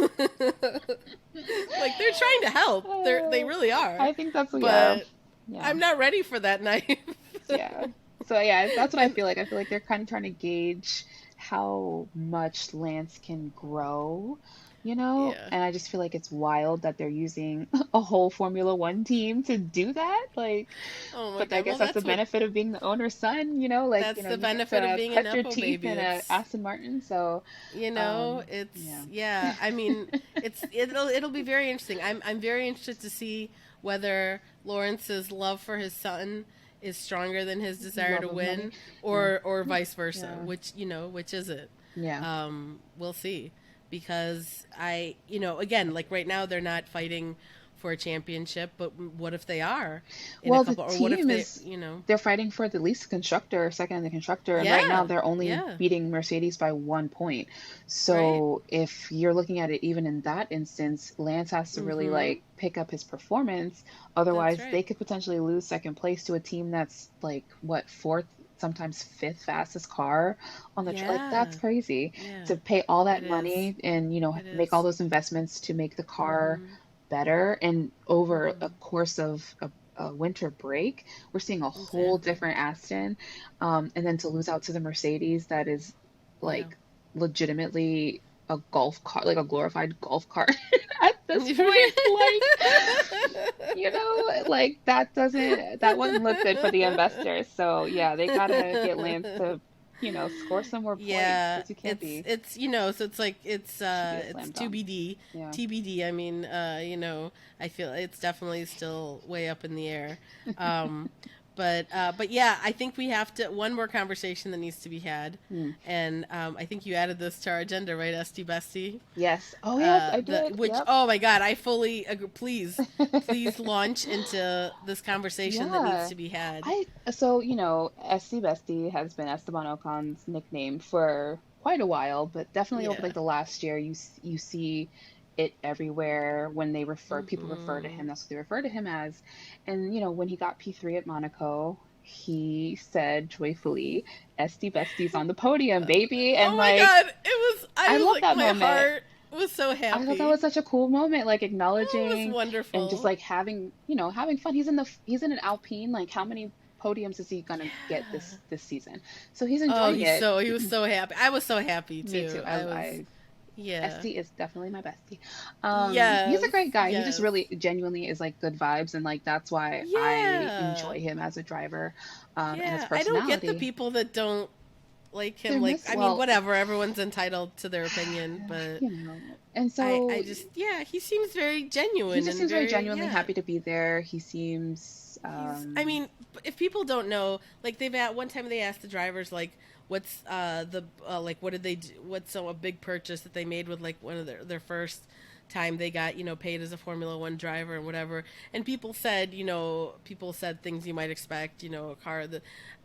like they're trying to help. They Uh, really are, I think that's what, yeah. but Yeah. I'm not ready for that knife. Yeah. So yeah, that's what I and feel like. I feel like they're kind of trying to gauge how much Lance can grow, yeah. And I just feel like it's wild that they're using a whole Formula One team to do that. Like, Oh my but I god. guess Well, that's the benefit of being the owner's son, Like, that's the you get benefit of to being a cut your nepo teeth baby. in a It's Aston Martin. So, it's yeah. yeah. I mean, it'll be very interesting. I'm very interested to see whether Lawrence's love for his son is stronger than his desire to Love of money. win, Yeah. or vice versa. Yeah. Which is it? Yeah. We'll see. Because again, like right now they're not fighting for a championship, but what if they are in a Well, the couple, or what if team they, is they're fighting for the least constructor, second in the constructor, and right now yeah, they're only yeah, beating Mercedes by 1 point. right, So if you're looking at it even in that instance, Lance has to really mm-hmm, like pick up his performance. that's Otherwise, they right, could potentially lose second place to a team that's like what, fourth, sometimes fifth fastest car on the like that's yeah, crazy yeah, to pay all that it is, money and it make all is, those investments to make the car mm-hmm, better. And over a mm-hmm, course of a winter break, we're seeing a whole exactly, different Aston. And then to lose out to the Mercedes that is yeah, like legitimately a golf cart, like a glorified golf cart at this point. Like, like that wouldn't look good for the investors. So yeah, they gotta get Lance to, score some more points Yeah, because you can't be, so it's like should be a it's slam dunk. TBD. Yeah. TBD. I mean, I feel it's definitely still way up in the air. Um, but yeah, I think we have to one more conversation that needs to be had, Hmm. and I think you added this to our agenda, right, Estie Bestie? Yes. Oh yes, I The did. which Yep. oh my god, I fully agree. Please launch into this conversation that needs Yeah. to be had. So, Estie Bestie has been Esteban Ocon's nickname for quite a while, but definitely over Yeah. like the last year, you see it everywhere when people refer to Hmm. him. That's what they refer to him as. And, when he got P3 at Monaco, he said joyfully, Estie Bestie's on the podium, baby. And Oh my like, god, I I was love like that my moment. heart was so I thought that happy. was such a cool moment, like Oh, it was acknowledging and just wonderful. like having fun. He's in an Alpine. Like how many podiums is he gonna get Yeah. this season? So he's Oh, enjoying it. he was so happy. I was so happy Me too. too. I was yeah. Esty is definitely my bestie. He's a Yes. great guy. He just Yes. really genuinely is like good vibes, and like that's why I Yeah. enjoy him as a driver, and his Yeah. I don't get the personality. people that don't like him. They're Like, miss I mean, well, whatever. Everyone's entitled to their opinion, but and I so just yeah, he seems very he genuine just and seems very very genuinely yeah. happy to be there. He seems I mean, if people don't know, like they've at one time they asked the drivers like, what's the like what did they do, what's a big purchase that they made with like one of their first time they got paid as a Formula One driver and whatever, and people said things you might expect, a car. The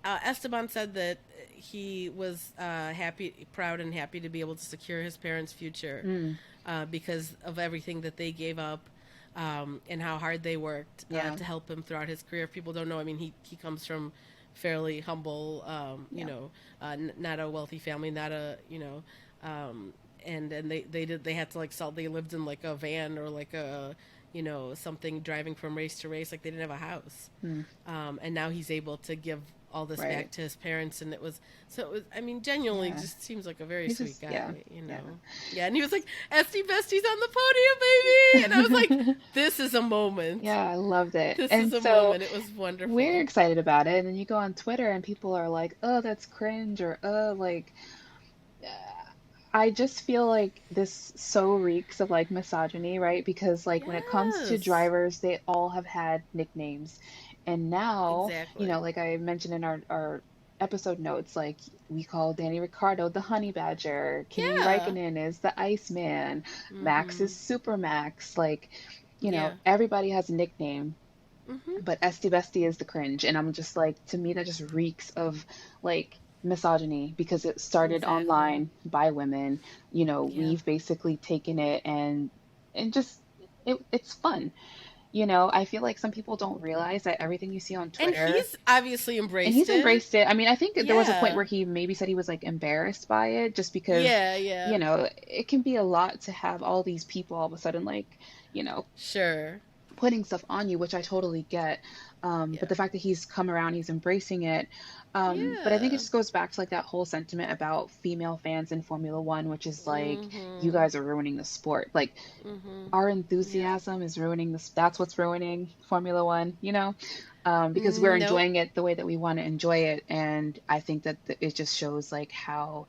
Esteban said that he was happy, proud, and happy to be able to secure his parents' future mm, because of everything that they gave up and how hard they worked yeah. to help him throughout his career. If people don't know, I mean, he comes from fairly humble, Yeah. not a wealthy family, not a, and they had to like sell. They lived in like a van or like a, something driving from race to race. Like they didn't have a house, Mm, and now he's able to give all this right. back to his parents, and it was, I mean, genuinely Yeah. just seems like a very He's sweet just yeah. guy, Yeah. yeah. And he was like, Estie Bestie's on the podium, baby, and I was like, this is a moment. Yeah, I loved it. This is And a so moment. It was we're wonderful. excited about it. And then you go on Twitter and people are like, "Oh, that's cringe," or like uh, I just feel like this so reeks of like misogyny, right? Because like when it comes to Yes, drivers, they all have had nicknames. And now, exactly. like I mentioned in our episode notes, like we call Danny Ricardo the Honey Badger, Kimi Yeah. Raikkonen is the Iceman, Max is Mhm. Super Max, like, Yeah. everybody has a nickname, Mhm. but Estie Bestie is the cringe. And I'm just like, to me, that just reeks of like misogyny because it started Exactly. online by women. Yeah. We've basically taken it and just it's fun. I feel like some people don't realize that everything you see on And Twitter, he's obviously and embraced he's it. embraced it. I mean, I think there was a point Yeah. where he maybe said he was like embarrassed by it just because, Yeah. Yeah. it can be a lot to have all these people all of a sudden like, you know, Sure. putting stuff on you, which I totally get. But Yeah. the fact that he's come around, he's embracing it. But I think it Yeah. just goes back to like that whole sentiment about female fans in Formula One, which is like, you Mhm. guys are ruining the sport. Like, Mhm. our Yeah. enthusiasm is ruining this. That's what's ruining Formula One, because we're Nope. enjoying it the way that we want to enjoy it. And I think that it just shows like how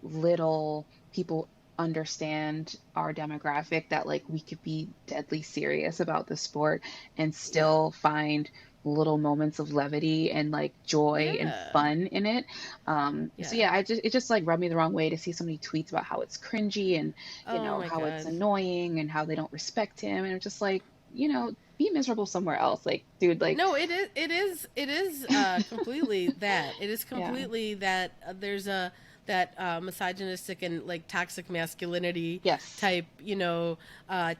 little people understand our demographic, that like we could be deadly serious about the sport and Yeah. still find little moments of levity and like joy and Yeah. fun in it. So Yeah. yeah, it just like rubbed me the wrong way to see so many tweets about how it's cringy and Oh my how it's god. annoying and how they don't respect him, and it's just like, be miserable somewhere else, like, dude, like. No, it is. It is completely that. It is Yeah. completely that. There's a that misogynistic and like toxic masculinity Yes. type,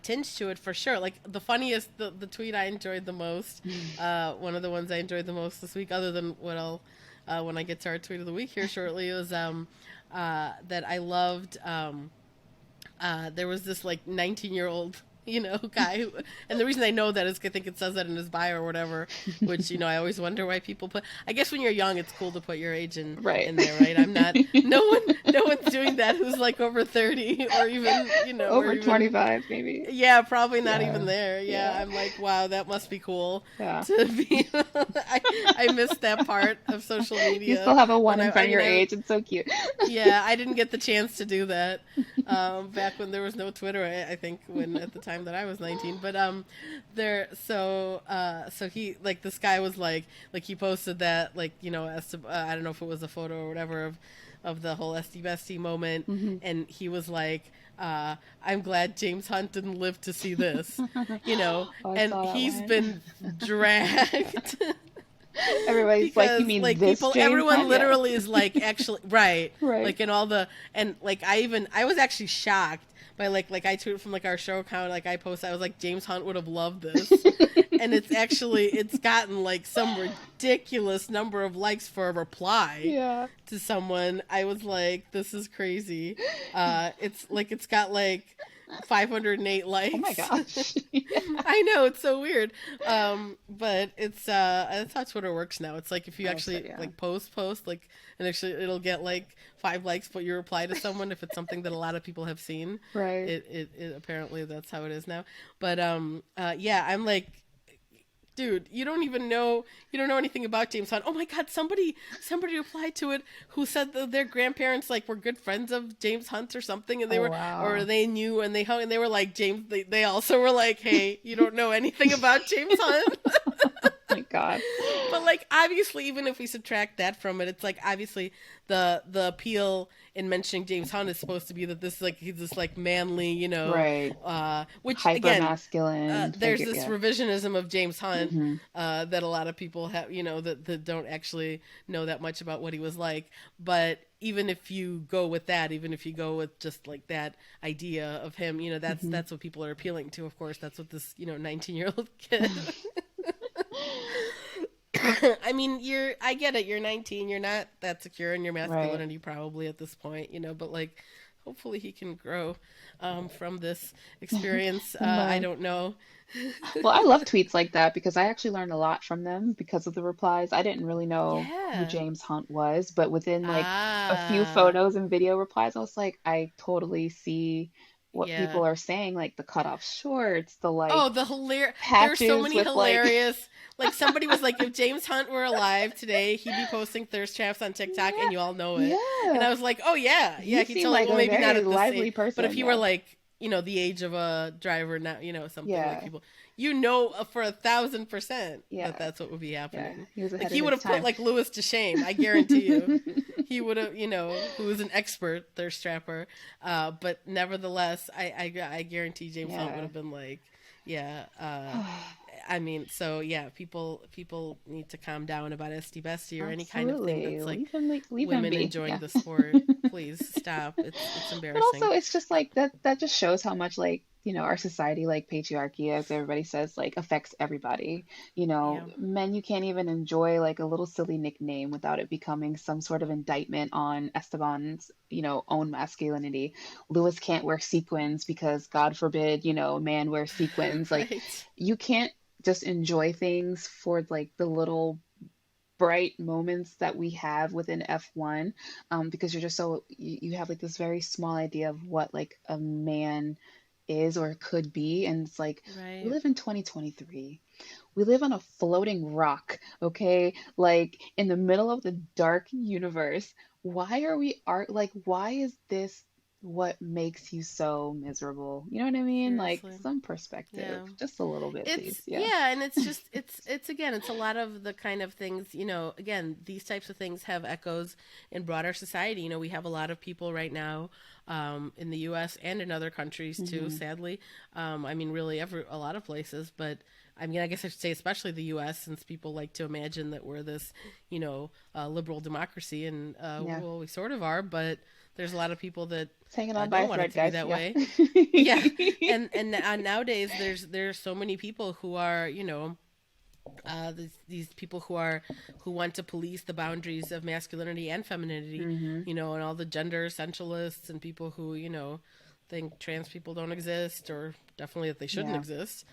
tinge to it for sure. Like the tweet I enjoyed the most, one of the ones I enjoyed the most this week, other than when I get to our tweet of the week here shortly, was that I loved. There was this like 19-year-old guy. And the reason I know that is 'cause I think it says that in his bio or whatever, which, I always wonder why people put, I guess when you're young, it's cool to put your age Right. in there, right? I'm not, no one's doing that who's like over 30 or even, or Over even, 25, maybe. yeah, probably not even Yeah. there. Yeah, Yeah. I'm like, wow, that must be cool Yeah. to be. I missed that part of social You media still have a one when in front I of mean, your age. It's so cute. yeah, I didn't get the chance to do that back when there was no Twitter. I think when at the time that I was 19, but so he like this guy was like he posted that like as to, I don't know if it was a photo or whatever of the whole Estie Bestie moment, Hmm. and he was like, I'm glad James Hunt didn't live to see this, Oh, I and saw that he's one. been dragged. Everybody's like, you Because mean like this people, James everyone Hunt? Yeah. literally is like actually right, Right. like in all the, and like I was actually shocked by like I tweeted from like our show account, like I posted, I was like, James Hunt would have loved this, and it's gotten like some ridiculous number of likes for a reply Yeah. to someone. I was like, this is crazy. It's got like 508 Oh my likes. gosh. Yeah. I know, it's so weird. But it's that's how Twitter works now. It's like if you Oh, so actually yeah. like post like, and actually it'll get like 5 likes, but you reply to someone if it's something that a lot of people have seen. Right. It apparently that's how it is now. But yeah, I'm like, dude, you don't know anything about James Hunt. Oh my God, somebody replied to it who said that their grandparents like were good friends of James Hunt or something, and they Oh were, or wow. they knew, and they hung, and they were like, James, they also were like, hey, you don't know anything about James Hunt. My God. But like obviously, even if we subtract that from it, it's like obviously the appeal in mentioning James Hunt is supposed to be that this is like he's this like manly, Right. which Hyper again, masculine there's figure. this Yeah. revisionism of James Hunt Hmm. that a lot of people have, that don't actually know that much about what he was like. But even if you go with that, even if you go with just like that idea of him, Hmm. that's what people are appealing to. Of course, that's what this 19-year-old kid. I mean, I get it. You're 19. You're not that secure in your Right. masculinity probably at this point, but like, hopefully he can grow from this experience. And I learn. don't know. Well, I love tweets like that because I actually learned a lot from them because of the replies. I didn't really know who Yeah. James Hunt was, but within like a few Ah, photos and video replies, I was like, I totally see what yeah. people are saying, like the cut off shorts, the Oh, like there's so patches many with like, hilarious. Like somebody was like, if James Hunt were alive today, he'd be posting thirst traps on TikTok, yeah, and you all know it. And yeah. I was like, oh yeah, He yeah. He seemed totally. like Well, a maybe not very at this age, lively but if person. he were Yeah, like, the age of a driver now, something like yeah, people, for 1,000% that yeah, that's what would be yeah. happening. He was Like ahead he of would his have put time. like Lewis to shame. I guarantee you. He would have, who is an expert thirst trapper. But nevertheless, I guarantee James Hunt would Yeah. have been like, yeah. I mean, so yeah, people need to calm down about Estie Bestie or any kind of thing Absolutely. that's like Leave him women be. enjoying Yeah. the sport. Please stop. It's But also embarrassing. it's just like that just shows how much like, our society like patriarchy, as everybody says, like affects everybody. Yeah. Men, you can't even enjoy like a little silly nickname without it becoming some sort of indictment on Esteban's, own masculinity. Lewis can't wear sequins because God forbid, a man wears sequins. Like Right. you can't just enjoy things for like the little bright moments that we have within F1, because you're just so you have like this very small idea of what like a man is or could be, and it's like we Right. live in 2023. We live on a floating rock, okay? Like in the middle of the dark universe. Why are we art like why is this what makes you so miserable? You know what I mean? Like Seriously. some perspective, Yeah. just a little bit, please. It's Yeah. yeah, and it's just it's again, it's a lot of the kind of things, again, these types of things have echoes in broader society. We have a lot of people right now in the US and in other countries too, Hmm. sadly. I mean really a lot of places, but I mean, I guess I should say especially the U.S. since people like to imagine that we're this, liberal democracy, and Yeah. well, we sort of are, but there's a lot of people that It's hanging on by don't a want it thread, to be guys. that Yeah. way. Yeah, and nowadays there's so many people who are these people who want to police the boundaries of masculinity and femininity, Hmm. and all the gender essentialists and people who think trans people don't exist, or definitely that they shouldn't Yeah. exist.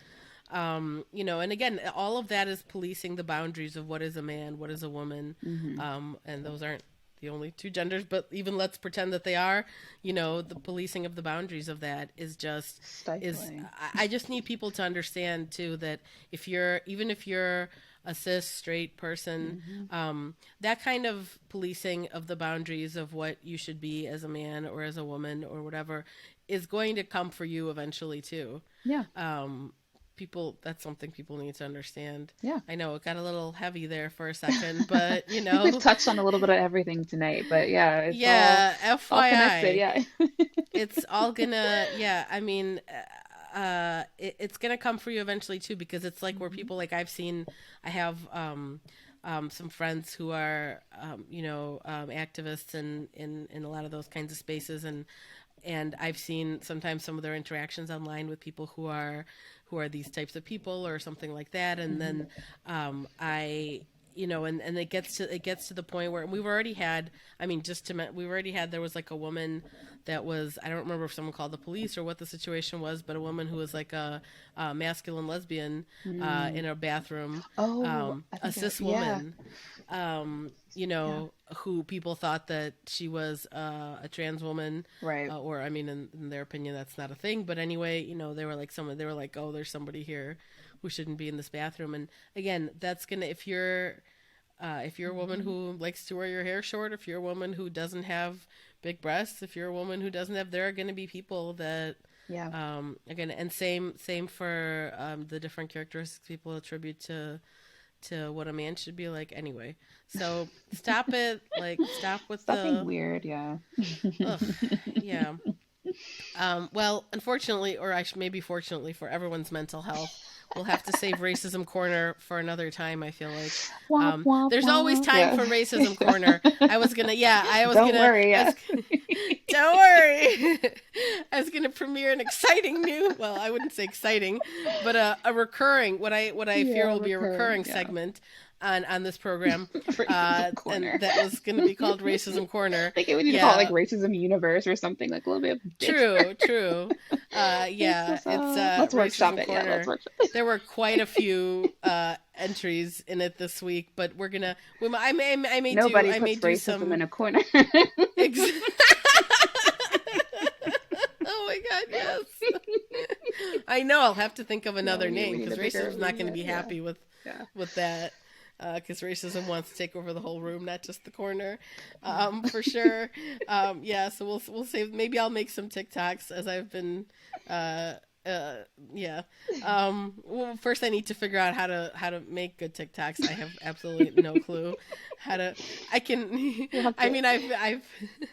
And again, all of that is policing the boundaries of what is a man, what is a woman, Hmm. and those aren't the only two genders, but even let's pretend that they are. The policing of the boundaries of that is Stifling. I just need people to understand too that if you're a cis straight person, Hmm. that kind of policing of the boundaries of what you should be as a man or as a woman or whatever is going to come for you eventually too. Yeah. um, That's something people need to understand. Yeah. I know it got a little heavy there for a second, but I think we've touched on a little bit of everything tonight, but yeah, yeah, it's all connected. FYI, Yeah. it's all gonna, yeah, I mean, it's gonna come for you eventually too, because it's like where Hmm. people, like, I have some friends who are activists in a lot of those kinds of spaces, and I've seen sometimes some of their interactions online with people who are these types of people or something like that, and Hmm. then I and it gets to the point where we've already had, I mean, we've already had, there was like a woman that was, I don't remember if someone called the police or what the situation was, but a woman who was like a masculine lesbian Mm. in a bathroom, Oh, I a think cis yeah. woman, Yeah. who people thought that she was a trans woman, Right. or I mean, in their opinion, that's not a thing. But anyway, they were like, oh, there's somebody here who shouldn't be in this bathroom. And again, that's gonna, if you're a woman Hmm. who likes to wear your hair short, if you're a woman who doesn't have big breasts, if you're a woman who doesn't have, there are going to be people that, Yeah. again, and same for the different characteristics people attribute to what a man should be like anyway. So stop it. Like, stop with Stop being the, weird. Yeah. ugh, yeah. Well, unfortunately, or maybe fortunately for everyone's mental health, we'll have to save Racism Corner for another time, I feel like. Womp womp There's always womp. time Yeah. for Racism Corner. I was gonna, yeah, Don't worry. I Yeah. was, don't worry. I was gonna premiere an exciting new, well, I wouldn't say exciting, but a recurring, what I fear Yeah. will be a Recurring. recurring Yeah. segment on this program, Racism and corner. that was going to be called Racism Corner. Like we need to call it like Yeah, racism universe or something like a little bit bigger. true, true. It's Yeah, just it's let's workshop Racism it. Yeah, let's Corner. workshop it. There were quite a few entries in it this week, but Nobody I may puts do racism some. in a corner. Ex- oh my god, yes. I know, I'll have to think of Yeah, another name we need because a bigger racism's not going to be yeah. happy with Yeah. that. Because racism wants to take over the whole room, not just the corner, Yeah. for sure. Yeah, so we'll save. Maybe I'll make some TikToks as I've been. Uh, uh, yeah. Well, first I need to figure out how to make good TikToks. I have absolutely no clue how to. I can. We'll have I to mean, I've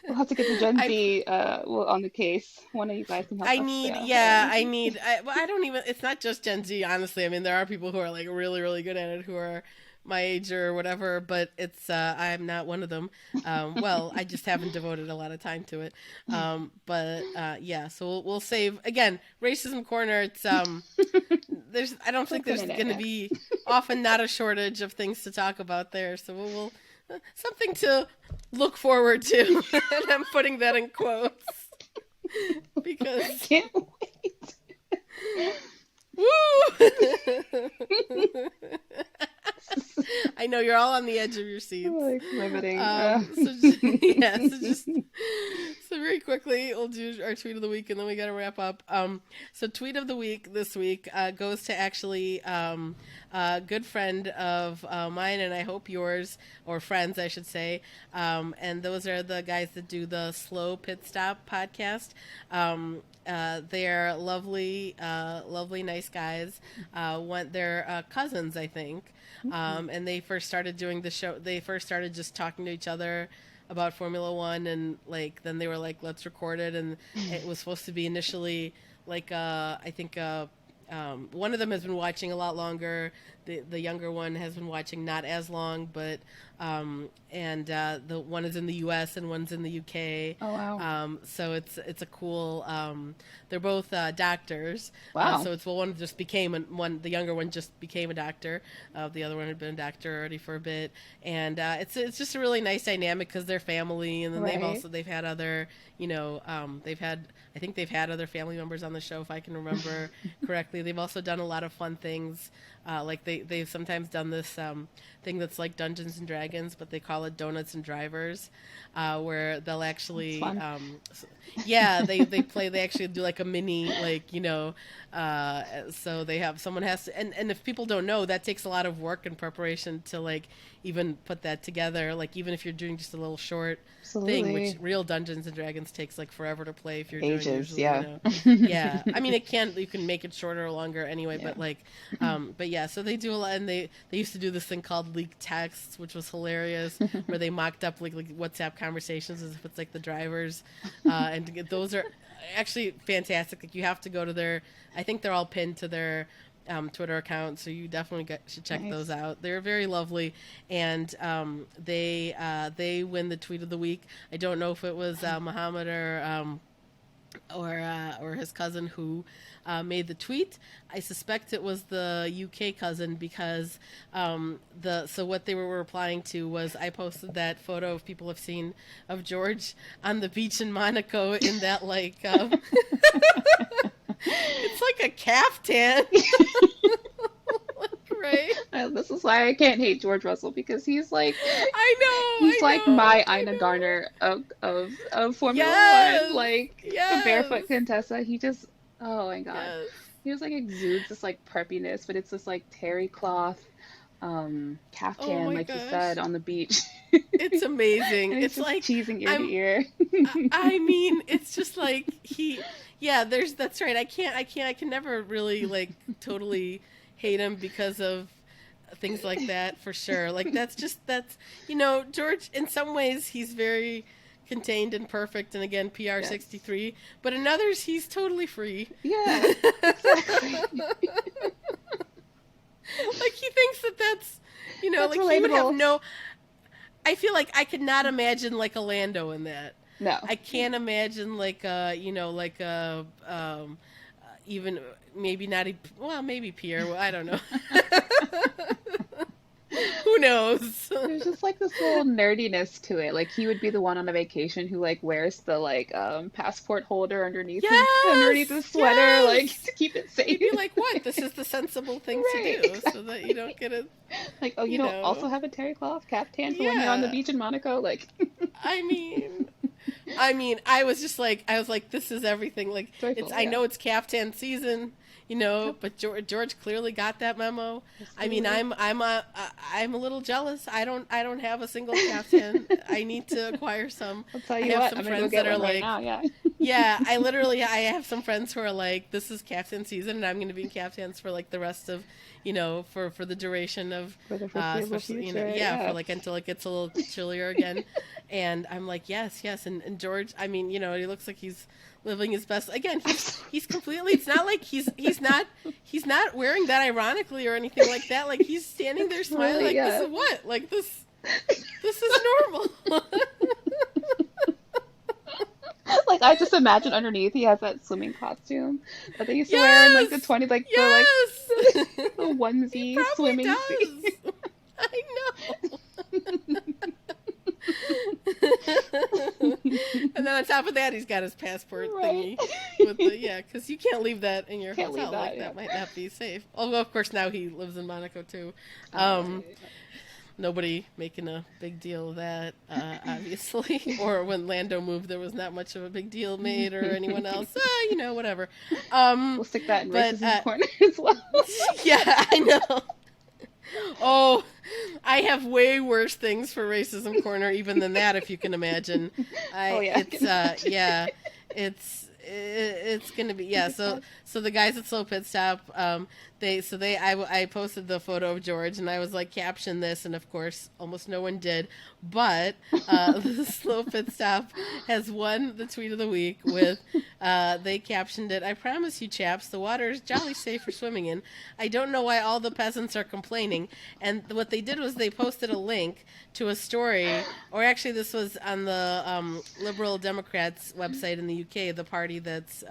we'll have to get the Gen I Z well on the case. One of you guys can help I us. need, Yeah. yeah, I need, well, I don't even, it's not just Gen Z, honestly. I mean, there are people who are like really, really good at it who are my age or whatever, but I'm not one of them. Well, I just haven't devoted a lot of time to it. But yeah, so we'll save, again, Racism Corner. I don't We'll think put there's in it, going to yeah. be often not a shortage of things to talk about there. So we'll something to look forward to. And I'm putting that in quotes because Can't wait. woo! I know you're all on the edge of your seats. Like riveting. Yeah, so very quickly, we'll do our tweet of the week, and then we got to wrap up. So tweet of the week this week goes to actually a good friend of mine, and I hope yours, or friends, I should say. And those are the guys that do the Slow Pit Stop podcast. They're lovely, lovely, nice guys. They're cousins, I think. And they first started doing the show. They first started just talking to each other about Formula One, and like then they were like, "Let's record it." And it was supposed to be initially like I think one of them has been watching a lot longer. the younger one has been watching not as long, but and the one is in the U.S. and one's in the U.K. Oh wow. So it's a cool. They're both doctors. Wow. So it's well, one just became one. The younger one just became a doctor. The other one had been a doctor already for a bit, and it's just a really nice dynamic because they're family, and then Right. they've had other they've had I think they've had other family members on the show if I can remember correctly. They've also done a lot of fun things. Like they've sometimes done this thing that's like Dungeons and Dragons, but they call it Donuts and Drivers, where they'll That's actually, fun. yeah, they actually do like a mini so they have someone has to, and if people don't know, that takes a lot of work and preparation to like even put that together. Like even if you're doing just a little short thing, which Absolutely. real Dungeons and Dragons takes like forever to play if you're doing Ages, usually, yeah. yeah. I mean, you can make it shorter or longer anyway, Yeah. but yeah. So they do a lot, and they used to do this thing called leaked texts, which was hilarious, where they mocked up like WhatsApp conversations as if it's like the drivers, and those are actually fantastic. Like you have to go to their, I think they're all pinned to their Twitter account, so you definitely should check those Nice. out. They're very lovely, and they win the tweet of the week. I don't know if it was Muhammad or his cousin who made the tweet. I suspect it was the UK cousin because so what they were replying to was I posted that photo of people have seen of George on the beach in Monaco in that like it's like a caftan, right? This is why I can't hate George Russell because he's like my I Ina know. Garner of Formula One, Yes, like the yes, barefoot Contessa. He just, oh my God, yes. he just like exudes this like preppiness, but it's this like terry cloth Oh caftan, my like you said, gosh, on the beach, it's amazing. and he's It's just like cheesing ear to I'm ear. I mean, it's just like yeah, that's right. I can never really like totally hate him because of things like that for sure. Like that's George. In some ways, he's very contained and perfect, and again, PR Yes. 63. But in others, he's totally free. Yeah, exactly. Like he thinks that's That's like he would have relatable. no. I feel like I could not imagine like a Lando in that. No. I can't imagine like like a even maybe not well maybe Pierre. Well, I don't know. Who knows? There's just like this little nerdiness to it. Like he would be the one on a vacation who like wears the like passport holder underneath his Yes, sweater, like yes. to keep it He'd safe. be like, "What? This is the sensible thing to Right, do, so that you don't exactly. get a, Like, oh, you you don't know." also have a terry cloth caftan for when you're on the Yeah. beach in Monaco? Like, I mean, I was like, this is everything. Like, joyful, I yeah. know it's caftan season, Yep, but George clearly got that memo. I mean, absolutely. I'm a little jealous. I don't have a single caftan. I need to acquire some. I'll tell I you have what, some I'm gonna go friends get that are one right like, now, yeah. yeah, I have some friends who are like, this is caftan season, and I'm going to be in caftans for like the rest of, for the duration of, For the foreseeable especially future, yeah, for yeah. like until it gets a little chillier again, and I'm like, yes, yes, and George, I mean, he looks like he's living his best. Again, he's completely. It's not like he's not wearing that ironically or anything like that. Like he's standing there smiling, Really, like this yeah. is what, like this is normal. Like I just imagine underneath he has that swimming costume that they used to wear in like the Yes, 20s, like yes. the He onesie probably swimming suit. does. I know. And then on top of that, he's got his passport Right. thingy with the yeah, because you can't leave that in your Can't leave hotel. that, Like yeah. that might not be safe. Although of course now he lives in Monaco too. Oh, Um, yeah. Nobody making a big deal of that, obviously. Or when Lando moved, there was not much of a big deal made, or anyone else. Whatever. We'll Um, stick that in but racism corner as well. yeah, I know. Oh, I have way worse things for racism corner even than that, if you can imagine. Oh I yeah, I it's can imagine. yeah, it's gonna be yeah. Think So about the guys at Slow Pit Stop, I posted the photo of George and I was like caption this, and of course almost no one did, but the Slow Pit Stop has won the tweet of the week with They captioned it, "I promise you, chaps, the water is jolly safe for swimming in. I don't know why all the peasants are complaining." And what they did was they posted a link to a story, or actually, this was on the Liberal Democrats website in the UK, the party that's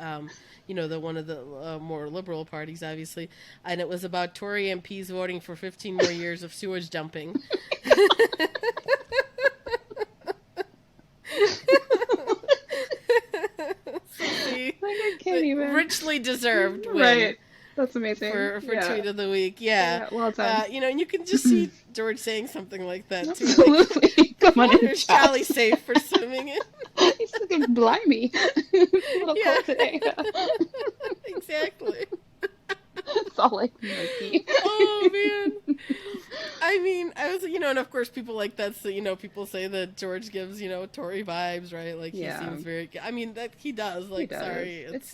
the one of the more liberal parties, obviously, and it was about Tory MPs voting for 15 more years of sewage dumping. So see, Like, I can't even. richly deserved win Right. That's amazing. for Yeah. tweet of the week. Yeah, Yeah. Well done. and you can just see George saying something like that too, like Absolutely. the Come on in, water's jolly chaps. safe for swimming in. He's looking blimey. It's a little Yeah, cold today. exactly. It's all like murky. Oh man. I mean, I was, and of course, people like that's, people say that George gives, Tory vibes, right? Like he Yeah, seems very. I mean, that he does. he Like, does. sorry, It's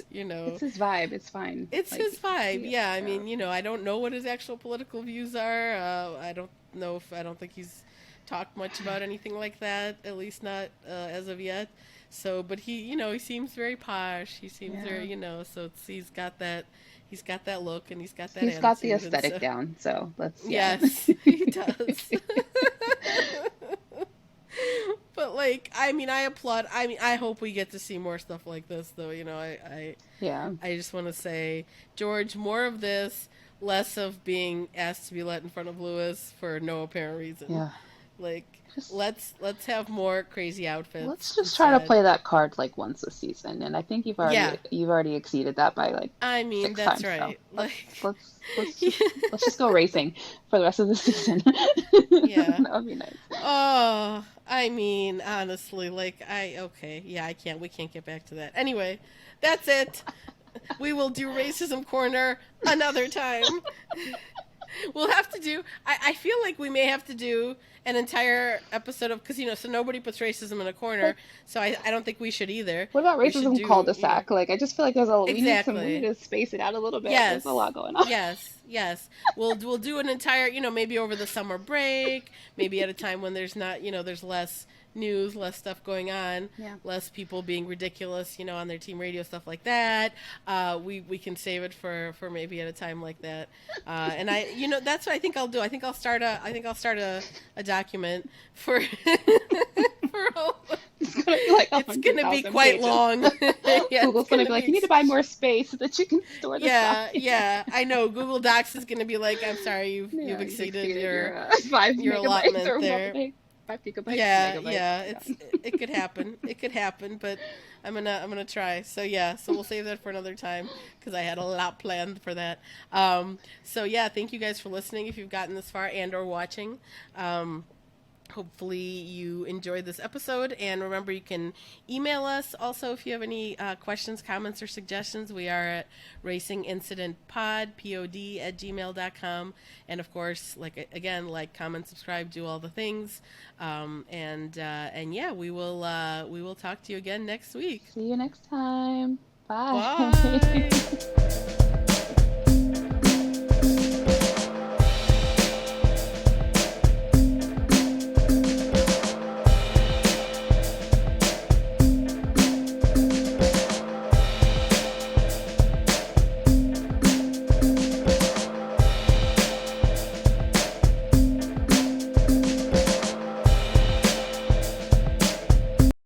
his vibe. It's fine. it's Like, his vibe. yeah, Yeah, I yeah. mean, I don't know what his actual political views are. I don't know if I don't think he's talked much about anything like that. At least not as of yet. So, but he seems very posh. He seems Yeah. very, so he's got that look and he's got that He's got the attitude, and aesthetic so down, so yeah. yes, he does. But like, I mean, I applaud. I mean, I hope we get to see more stuff like this, though. Yeah. I just want to say, George, more of this, less of being asked to be let in front of Lewis for no apparent reason. Yeah. Like, Just let's have more crazy outfits. let's just try to play that card like once a season, and I think Yeah, you've already exceeded that by like I mean, six that's times. So right. Like, let's just go racing for the rest of the season. yeah. That would be nice. Oh, I mean, honestly, like okay, yeah, we can't get back to that. Anyway, that's it. We will do Racism Corner another time. We'll have to do, I feel like we may have to do an entire episode of, because, so nobody puts racism in a corner, so I don't think we should either. What about We should racism do, cul-de-sac? Like, I just feel like we need exactly. to space it out a little bit. There's a Yes, lot going on. yes. We'll do an entire, maybe over the summer break, maybe at a time when there's not, there's less news, less stuff going on, Yeah. less people being ridiculous, on their team radio, stuff like that. We can save it for maybe at a time like that. And that's what I think I'll do. I think I'll start a document for for all. It's gonna be like It's gonna be 100,000 quite pages. long. Yeah, Google's gonna be like, you need to buy more space so that you can store this document. yeah. I know. Google Docs is gonna be like, I'm sorry, you've Yeah, exceeded your 5 your megabytes allotment or there. 5 gigabytes, Yeah, megabytes. yeah. It could happen. It could happen, but I'm gonna try. So yeah, so we'll save that for another time because I had a lot planned for that. So yeah, thank you guys for listening. If you've gotten this far and or watching. Hopefully you enjoyed this episode, and remember, you can email us also if you have any questions, comments, or suggestions. We are at racingincidentpod@gmail.com, and of course, like, comment, subscribe, do all the things, and yeah, we will talk to you again next week. See you next time. Bye. Bye.